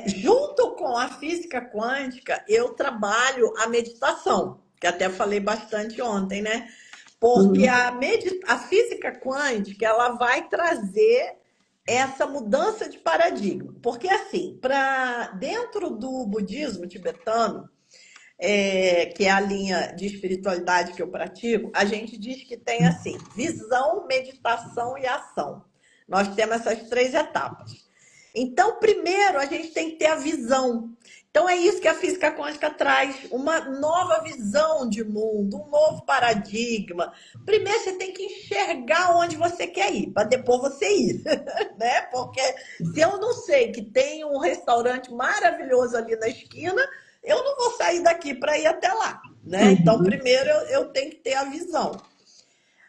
Junto com a física quântica, eu trabalho a meditação, que até falei bastante ontem, né? Porque Uhum. a física quântica, ela vai trazer essa mudança de paradigma. Porque, assim, para dentro do budismo tibetano, que é a linha de espiritualidade que eu pratico, a gente diz que tem assim, visão, meditação e ação. Nós temos essas 3 etapas. Então, primeiro, a gente tem que ter a visão. Então, é isso que a física quântica traz, uma nova visão de mundo, um novo paradigma. Primeiro, você tem que enxergar onde você quer ir, para depois você ir, né? Porque se eu não sei que tem um restaurante maravilhoso ali na esquina, eu não vou sair daqui para ir até lá, né? Então, Uhum. primeiro eu tenho que ter a visão.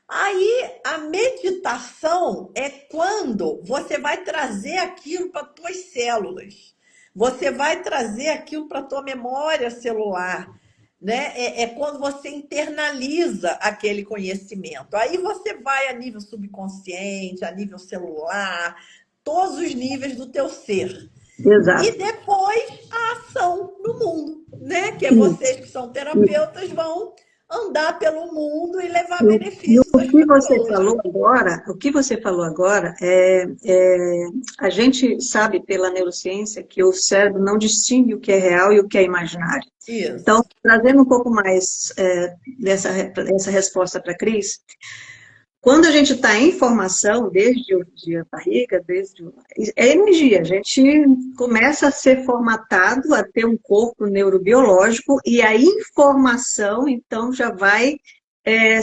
Aí, a meditação é quando você vai trazer aquilo para tuas células. Você vai trazer aquilo para tua memória celular, né? É quando você internaliza aquele conhecimento. Aí você vai a nível subconsciente, a nível celular, todos os níveis do teu ser. E Exato. depois a ação no mundo, né? Que é Isso. vocês que são terapeutas vão andar pelo mundo e levar E benefícios o às que você pessoas. falou agora, a gente sabe pela neurociência que o cérebro não distingue o que é real e o que é imaginário. Então, Isso. trazendo um pouco mais dessa resposta para a Cris, quando a gente está em formação, desde a barriga, é energia, a gente começa a ser formatado, a ter um corpo neurobiológico, e a informação, então, já vai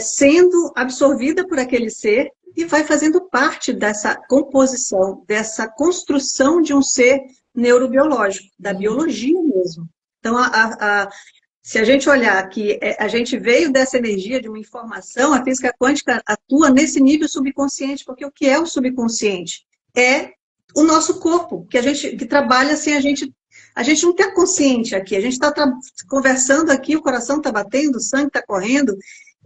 sendo absorvida por aquele ser e vai fazendo parte dessa composição, dessa construção de um ser neurobiológico, da Uhum. biologia mesmo. Então, se a gente olhar que a gente veio dessa energia de uma informação, a física quântica atua nesse nível subconsciente, porque o que é o subconsciente? É o nosso corpo, que trabalha sem a gente não está consciente aqui, a gente está conversando aqui, o coração está batendo, o sangue está correndo,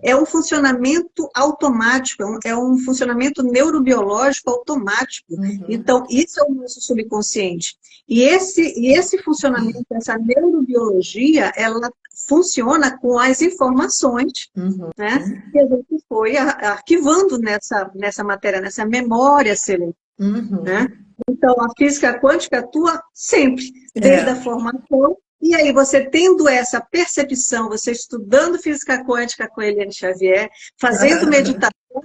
é um funcionamento automático, é um funcionamento neurobiológico automático. Uhum. Então, isso é o nosso subconsciente. E esse funcionamento, essa neurobiologia, ela funciona com as informações, Uhum. né, que a gente foi arquivando nessa matéria, nessa memória celular, né? Uhum. Então, a física quântica atua sempre, desde a É. formação, e aí você tendo essa percepção, você estudando física quântica com Eliane Xavier, fazendo meditação,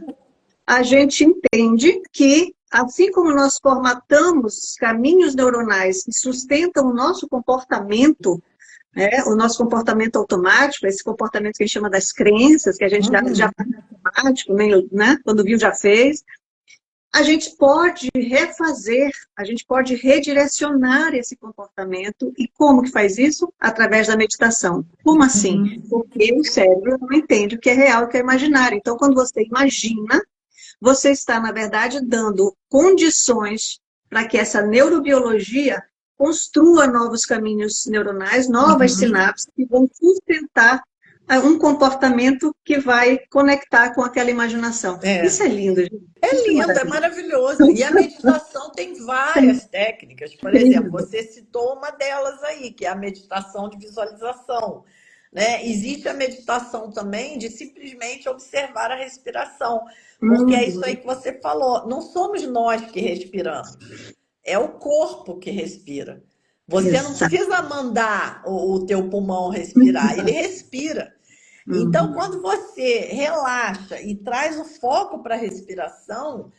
a gente entende que, assim como nós formatamos os caminhos neuronais que sustentam o nosso comportamento, né, o nosso comportamento automático, esse comportamento que a gente chama das crenças, que a gente já Uhum. faz automático, né, quando viu já fez, a gente pode refazer, a gente pode redirecionar esse comportamento. E como que faz isso? Através da meditação. Como assim? Porque o cérebro não entende o que é real e o que é imaginário. Então, quando você imagina, você está, na verdade, dando condições para que essa neurobiologia construa novos caminhos neuronais, novas Uhum. sinapses que vão sustentar um comportamento que vai conectar com aquela imaginação. Isso É. é lindo, gente. É Isso é lindo, é maravilhoso. maravilhoso. E a meditação tem várias técnicas. Por exemplo, Incrível. você citou uma delas aí, que é a meditação de visualização, né? Existe a meditação também de simplesmente observar a respiração, porque é isso aí Uhum. que você falou. Não somos nós que respiramos, é o corpo que respira. Você não Exato. precisa mandar o teu pulmão respirar, ele respira. Então, Uhum. quando você relaxa e traz o foco para a respiração,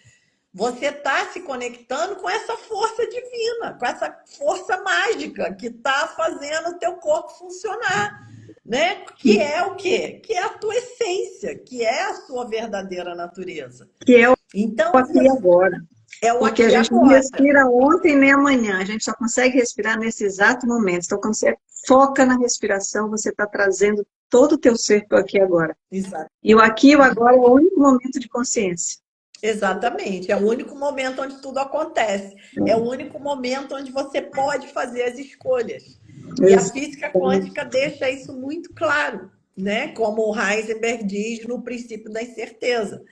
você está se conectando com essa força divina, com essa força mágica que está fazendo o teu corpo funcionar, né? Que é o quê? Que é a tua essência, que é a sua verdadeira natureza. Que é o Então, aqui e agora. é o Porque aqui a e gente não agora. respira ontem nem amanhã, a gente só consegue respirar nesse exato momento. Então, quando você foca na respiração, você está trazendo todo o teu ser para o aqui e agora. Exato. E o aqui e o agora é o único momento de consciência. Exatamente, é o único momento onde tudo acontece, é o único momento onde você pode fazer as escolhas. E a física quântica deixa isso muito claro, né? Como o Heisenberg diz no princípio da incerteza.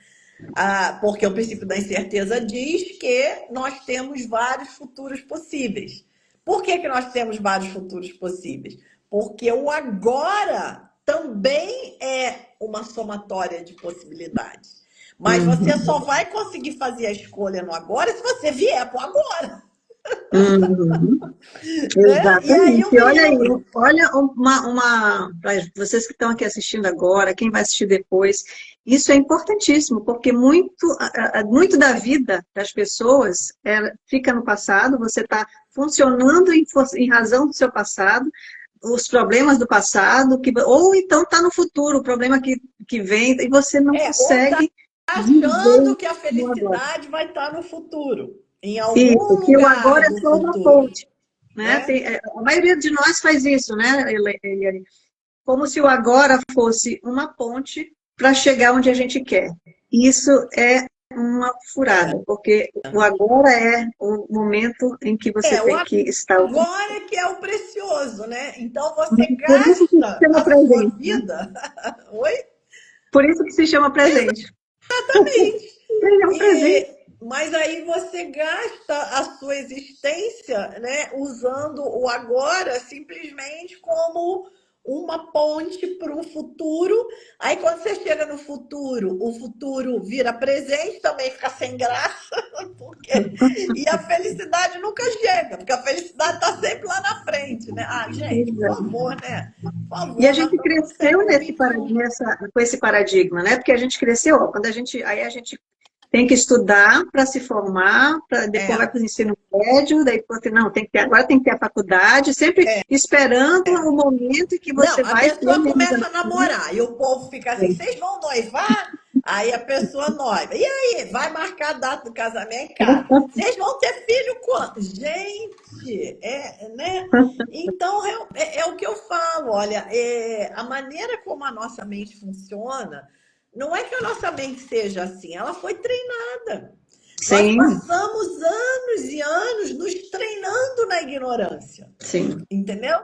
Porque o princípio da incerteza diz que nós temos vários futuros possíveis. Por que nós temos vários futuros possíveis? Porque o agora também é uma somatória de possibilidades. Mas você só vai conseguir fazer a escolha no agora se você vier para o agora. Exatamente. E aí E olha aí, olha para vocês que estão aqui assistindo agora, quem vai assistir depois, isso é importantíssimo, porque muito da vida das pessoas fica no passado, você está funcionando em razão do seu passado, os problemas do passado, ou então está no futuro, o problema que vem, e você não consegue... achando que a felicidade vai estar no futuro. Em algum isso, que o agora lugar é só uma futuro, ponte. Né? A maioria de nós faz isso, né, Eliane? Como se o agora fosse uma ponte para chegar onde a gente quer. Isso é uma furada, porque o agora é o momento em que você tem que estar... Agora que é o precioso, né? Então você Por isso que se chama gasta a presente, sua vida... Oi? Por isso que se chama presente. Exatamente. É um presente. Mas aí você gasta a sua existência, né, usando o agora simplesmente como uma ponte para um futuro. Aí quando você chega no futuro, o futuro vira presente, também fica sem graça, e a felicidade nunca chega, porque a felicidade está sempre lá na frente, né? Gente, por favor, né? Por favor, e a gente cresceu com esse paradigma, né? Porque a gente cresceu, quando aí a gente tem que estudar para se formar, depois vai para o ensino médio, daí agora tem que ter a faculdade, sempre esperando o momento em que você vai... A pessoa começa a namorar, e o povo fica assim, vocês vão noivar? Aí a pessoa noiva. E aí, vai marcar a data do casamento, cara? Vocês vão ter filho quando? Gente, né? Então, é o que eu falo, olha, a maneira como a nossa mente funciona, não é que a nossa mente seja assim, ela foi treinada. Sim. Nós passamos anos e anos nos treinando na ignorância. Sim. Entendeu?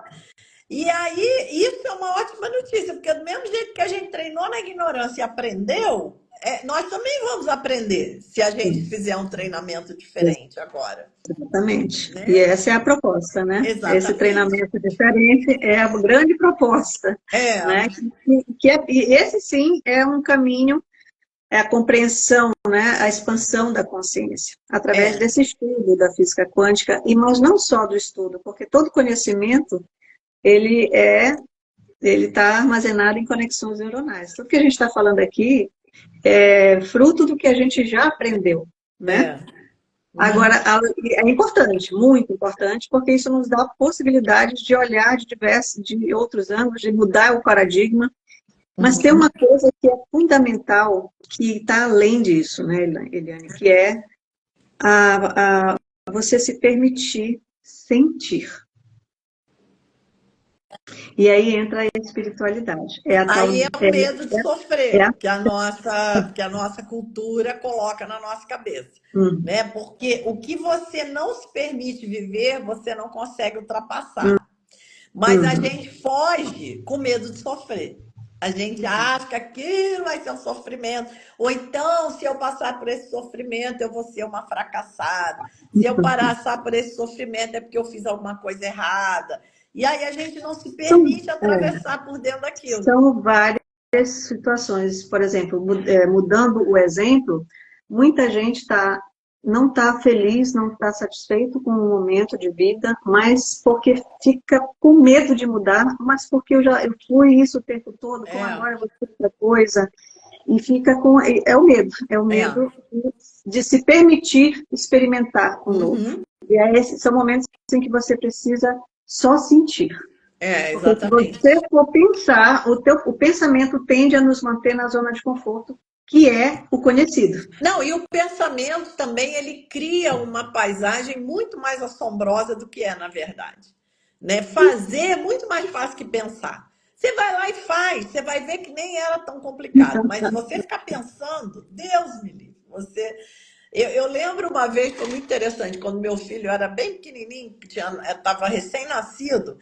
E aí, isso é uma ótima notícia, porque do mesmo jeito que a gente treinou na ignorância e aprendeu, nós também vamos aprender se a gente fizer um treinamento diferente agora. Exatamente. Né? E essa é a proposta, né? Exatamente. Esse treinamento diferente é a grande proposta. Né? E esse sim é um caminho, é a compreensão, né? A expansão da consciência, através desse estudo da física quântica, mas não só do estudo, porque todo conhecimento ele está armazenado em conexões neuronais. Tudo que a gente está falando aqui é fruto do que a gente já aprendeu, né? Agora, é importante, muito importante, porque isso nos dá possibilidades de olhar de outros ângulos, de mudar o paradigma. Mas tem uma coisa que é fundamental, que está além disso, né, Eliane? Que é você se permitir sentir. E aí entra a espiritualidade. Aí é o medo de sofrer, que a nossa cultura coloca na nossa cabeça. Né? Porque o que você não se permite viver, você não consegue ultrapassar. Mas a gente foge com medo de sofrer. A gente acha que aquilo vai ser um sofrimento. Ou então, se eu passar por esse sofrimento, eu vou ser uma fracassada. Se eu passar por esse sofrimento, é porque eu fiz alguma coisa errada. E aí a gente não se permite atravessar por dentro daquilo. São várias situações. Por exemplo, mudando o exemplo, muita gente não está feliz, não está satisfeito com o momento de vida, mas porque fica com medo de mudar, mas porque eu fui isso o tempo todo, agora eu vou ter outra coisa. E fica com... É o medo de se permitir experimentar o novo. Uhum. E aí, esses são momentos em que você precisa só sentir. Porque se Exatamente. você for pensar, o pensamento tende a nos manter na zona de conforto, que é o conhecido. Não, e o pensamento também, ele cria uma paisagem muito mais assombrosa do que é, na verdade. Né? Fazer é muito mais fácil que pensar. Você vai lá e faz, você vai ver que nem era tão complicado. Mas você ficar pensando, Deus me livre. Eu lembro uma vez, foi muito interessante, quando meu filho era bem pequenininho, estava recém-nascido,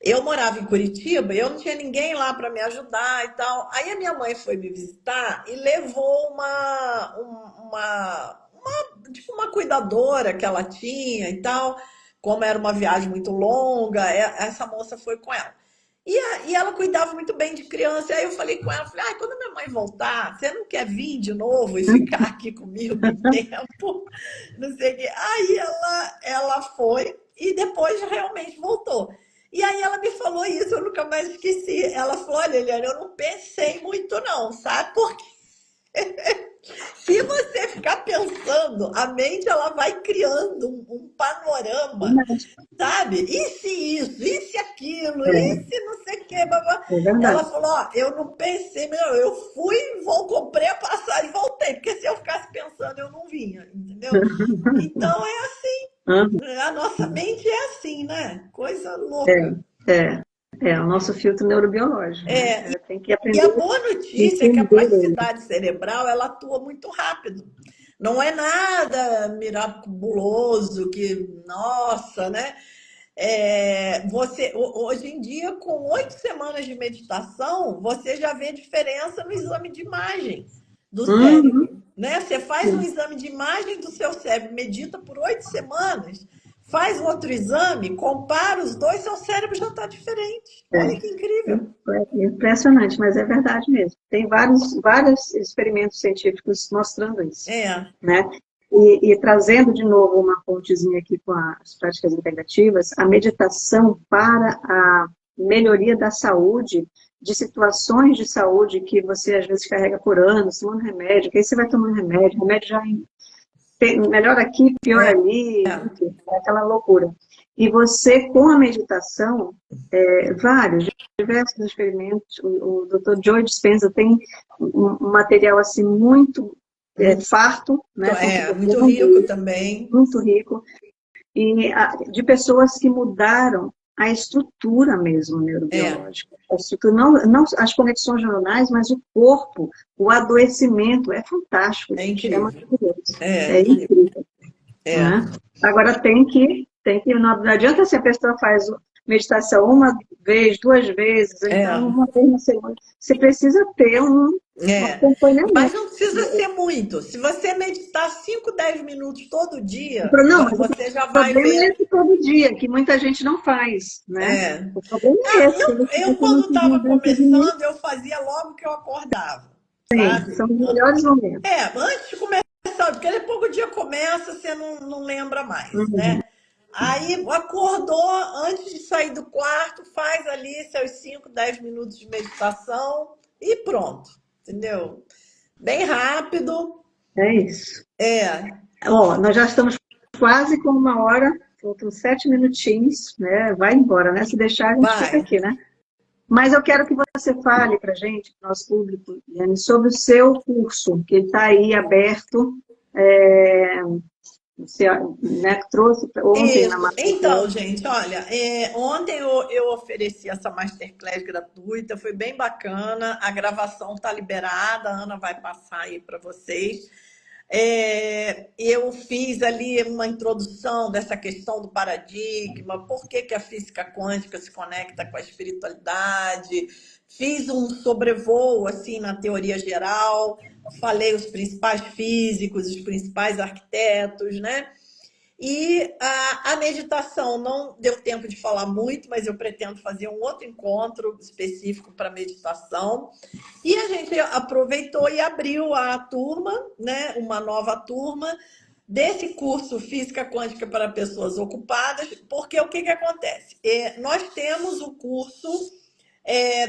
eu morava em Curitiba e eu não tinha ninguém lá para me ajudar e tal. Aí a minha mãe foi me visitar e levou tipo uma cuidadora que ela tinha e tal. Como era uma viagem muito longa, essa moça foi com ela. E ela cuidava muito bem de criança. Aí eu falei com ela, falei, quando minha mãe voltar, você não quer vir de novo e ficar aqui comigo um tempo? Não sei o quê. Aí ela foi e depois realmente voltou. E aí ela me falou isso, eu nunca mais esqueci. Ela falou, olha, Eliane, eu não pensei muito não, sabe? Porque se você ficar pensando, a mente ela vai criando um panorama, sabe? E se isso, e se aquilo, e se não sei o quê, babá. É verdade. Ela falou, eu não pensei, eu fui, comprei a passagem e voltei, porque se eu ficasse pensando, eu não vinha, entendeu? Então é assim, a nossa mente é assim, né? Coisa louca. É o nosso filtro neurobiológico, né? Tem que E aprender a boa a notícia é que a entender ele. plasticidade cerebral, ela atua muito rápido. Não é nada miraculoso que, nossa, né? Hoje em dia, com 8 semanas de meditação, você já vê diferença no exame de imagem do cérebro, né? Você faz um exame de imagem do seu cérebro, medita por 8 semanas, faz outro exame, compara os dois, seu cérebro já está diferente. Olha que incrível. É impressionante, mas é verdade mesmo. Tem vários experimentos científicos mostrando isso. Né? E trazendo de novo uma pontezinha aqui com as práticas integrativas, a meditação para a melhoria da saúde, de situações de saúde que você às vezes carrega por anos, tomando remédio, que aí você vai tomando remédio já melhor aqui, pior ali, enfim, é aquela loucura. E você, com a meditação, diversos experimentos, o Dr. Joe Dispenza tem um material assim muito farto, né? Muito rico também. Muito rico. E de pessoas que mudaram a estrutura mesmo neurobiológica. A estrutura, não as conexões neuronais, mas o corpo, o adoecimento. É fantástico. É incrível. É maravilhoso. É incrível. Né? Agora não adianta se a pessoa faz meditação uma vez, 2 vezes, então uma vez na semana. Você precisa ter um acompanhamento. Mas não precisa ser muito. Se você meditar 5, 10 minutos todo dia, você já vai ver. O problema é todo dia, que muita gente não faz, né? O problema é esse. Eu quando estava começando, eu fazia logo que eu acordava. Sabe? São os melhores momentos. Antes de começar, porque depois que o dia começa, você não lembra mais, né? Aí acordou, antes de sair do quarto, faz ali seus 5, 10 minutos de meditação e pronto, entendeu? Bem rápido. É isso. Nós já estamos quase com 1 hora, faltam 7 minutinhos, né? Vai embora, né? Se deixar, a gente fica aqui, né? Mas eu quero que você fale para a gente, para o nosso público, Eliane, sobre o seu curso, que está aí aberto. Você trouxe ontem na Masterclass. Então, gente, olha, ontem eu ofereci essa Masterclass gratuita, foi bem bacana, a gravação está liberada, a Ana vai passar aí para vocês. Eu fiz ali uma introdução dessa questão do paradigma, por que a física quântica se conecta com a espiritualidade, fiz um sobrevoo assim na teoria geral, falei os principais físicos, os principais arquitetos, né? E a meditação não deu tempo de falar muito, mas eu pretendo fazer um outro encontro específico para meditação. E a gente aproveitou e abriu a turma, né? Uma nova turma desse curso Física Quântica para Pessoas Ocupadas, porque o que acontece? Nós temos o curso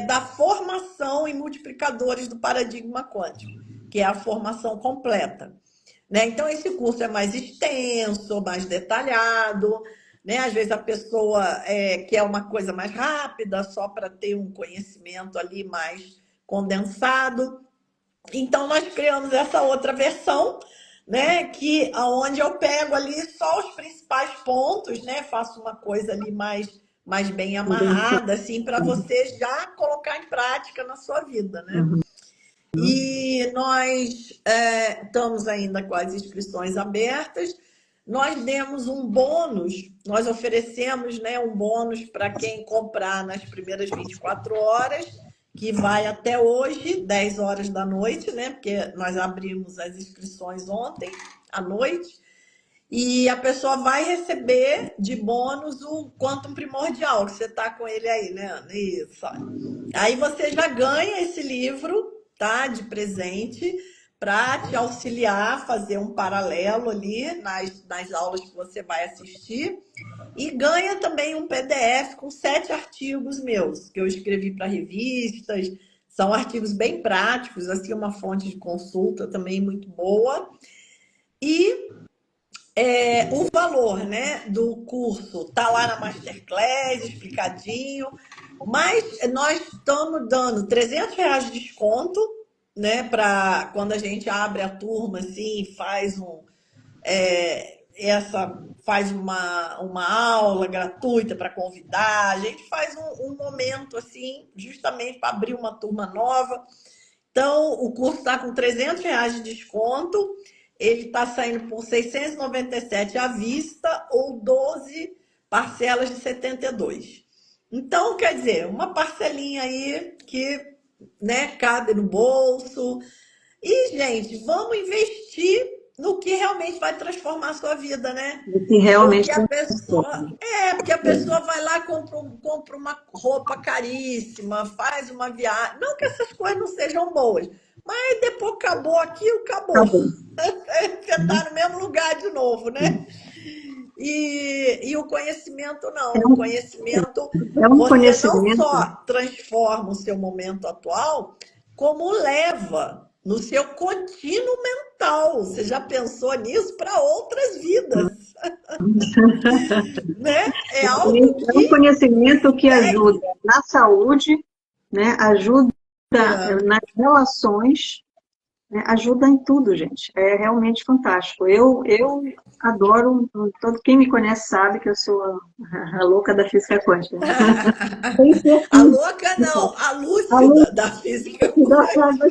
da formação em multiplicadores do paradigma quântico, que é a formação completa. Né? Então, esse curso é mais extenso, mais detalhado, né? Às vezes a pessoa quer uma coisa mais rápida, só para ter um conhecimento ali mais condensado. Então, nós criamos essa outra versão, né? Que aonde eu pego ali só os principais pontos, né? Faço uma coisa ali mais bem amarrada, assim, para você já colocar em prática na sua vida, né? E nós estamos ainda com as inscrições abertas. Nós demos um bônus, nós oferecemos, né, um bônus para quem comprar nas primeiras 24 horas, que vai até hoje, 10 horas da noite, né? Porque nós abrimos as inscrições ontem à noite. E a pessoa vai receber de bônus o Quantum Primordial, que você está com ele aí, né, Ana? Isso. Aí você já ganha esse livro, tá? De presente, para te auxiliar a fazer um paralelo ali nas aulas que você vai assistir. E ganha também um PDF com 7 artigos meus, que eu escrevi para revistas. São artigos bem práticos, assim, uma fonte de consulta também muito boa. E o valor, né, do curso tá lá na Masterclass, explicadinho, mas nós estamos dando R$ 300 de desconto, né, para quando a gente abre a turma, assim, faz uma aula gratuita para convidar, a gente faz um momento, assim, justamente para abrir uma turma nova. Então, o curso está com R$ 300 de desconto. Ele está saindo por 697 à vista ou 12 parcelas de 72. Então, quer dizer, uma parcelinha aí que, né, cabe no bolso. E, gente, vamos investir no que realmente vai transformar a sua vida, né? Que realmente porque a pessoa vai lá, compra uma roupa caríssima, faz uma viagem. Não que essas coisas não sejam boas, mas depois acabou aquilo, acabou. Você está no mesmo lugar de novo, né? E o conhecimento não. O conhecimento, você não só transforma o seu momento atual, como leva no seu contínuo mental. Você já pensou nisso para outras vidas? Né? É algo que... É um conhecimento que ajuda na saúde, né? Ajuda nas relações, né? Ajuda em tudo, gente. É realmente fantástico. Eu adoro, quem me conhece sabe que eu sou a louca da física quântica. A louca não, a lúcida da física quântica.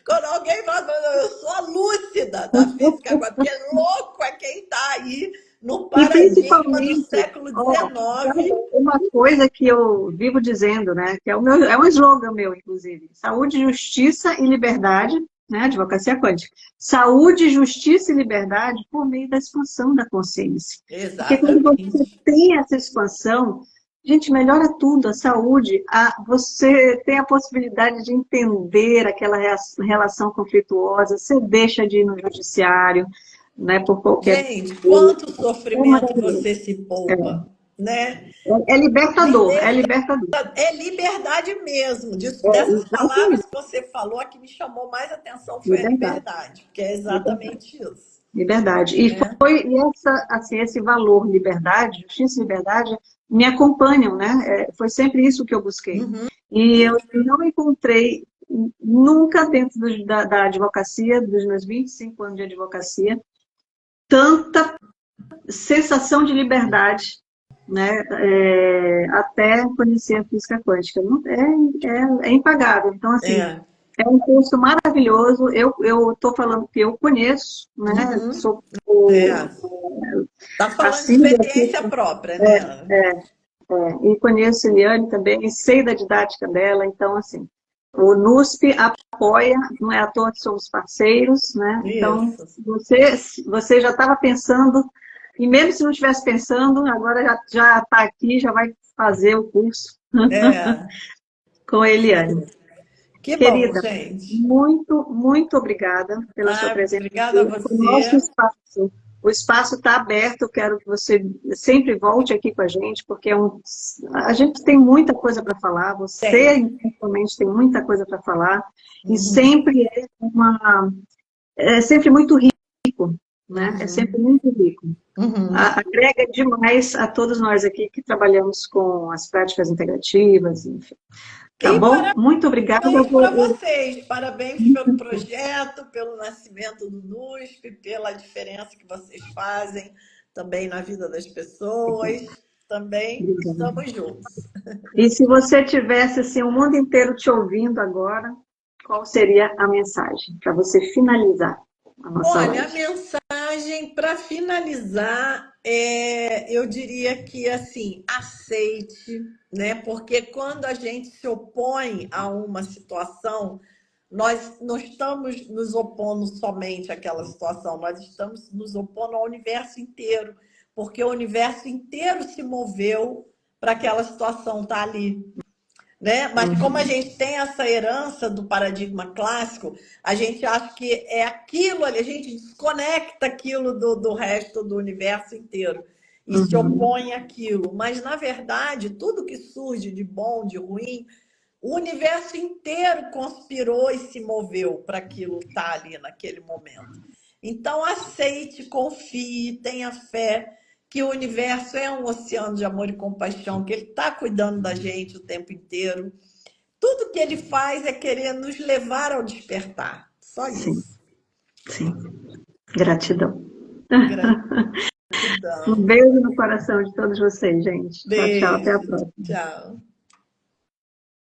Quando alguém fala, eu sou a lúcida da física quântica, porque louco é quem está aí no paradigma do século XIX. Uma coisa que eu vivo dizendo, né, que é um slogan meu, inclusive: saúde, justiça e liberdade, né, advocacia quântica. Saúde, justiça e liberdade por meio da expansão da consciência. Exatamente. Porque quando você tem essa expansão, gente, melhora tudo, a saúde, você tem a possibilidade de entender aquela relação conflituosa, você deixa de ir no judiciário, né, por qualquer... Gente, quanto sofrimento você se poupa, né? É libertador, é libertador. É liberdade mesmo. Dessas palavras que você falou, a que me chamou mais atenção foi a liberdade, porque é exatamente isso. Liberdade. E esse valor, liberdade, justiça e liberdade, me acompanham, né? Foi sempre isso que eu busquei. E eu não encontrei nunca dentro da advocacia, dos meus 25 anos de advocacia, tanta sensação de liberdade, né? Até conhecer a física quântica. É impagável. Então, assim, é um curso maravilhoso. Eu estou falando que eu conheço, né? Está falando assim, de experiência própria, né? E conheço a Eliane também, e sei da didática dela. Então, assim, o NUSP apoia, não é à toa que somos parceiros, né? Isso. Então, você já estava pensando, e mesmo se não estivesse pensando, agora já está aqui, já vai fazer o curso com a Eliane. Que Querida, bom, gente. muito, muito obrigada pela sua presença. Obrigada a você. O nosso espaço o espaço está aberto, eu quero que você sempre volte aqui com a gente, porque a gente tem muita coisa para falar, você, principalmente, tem muita coisa para falar, e sempre é sempre muito rico, né? É sempre muito rico. Agrega demais a todos nós aqui que trabalhamos com as práticas integrativas, enfim. Tá bom? Muito obrigada. Parabéns para vocês, parabéns pelo projeto, pelo nascimento do NUSP, pela diferença que vocês fazem também na vida das pessoas. Também estamos juntos. E se você tivesse assim, o mundo inteiro te ouvindo agora, qual seria a mensagem para você finalizar a nossa live? Olha, a mensagem para finalizar eu diria que assim, aceite, né? Porque quando a gente se opõe a uma situação, nós não estamos nos opondo somente àquela situação, nós estamos nos opondo ao universo inteiro, porque o universo inteiro se moveu para aquela situação estar ali. Né? Mas como a gente tem essa herança do paradigma clássico, a gente acha que é aquilo ali, a gente desconecta aquilo do resto do universo inteiro e se opõe àquilo. Mas, na verdade, tudo que surge de bom, de ruim, o universo inteiro conspirou e se moveu para aquilo estar ali naquele momento. Então, aceite, confie, tenha fé que o universo é um oceano de amor e compaixão, que ele está cuidando da gente o tempo inteiro. Tudo que ele faz é querer nos levar ao despertar. Só isso. Sim. Gratidão. Gratidão. Um beijo no coração de todos vocês, gente. Beijo. Tchau, tchau. Até a próxima. Tchau.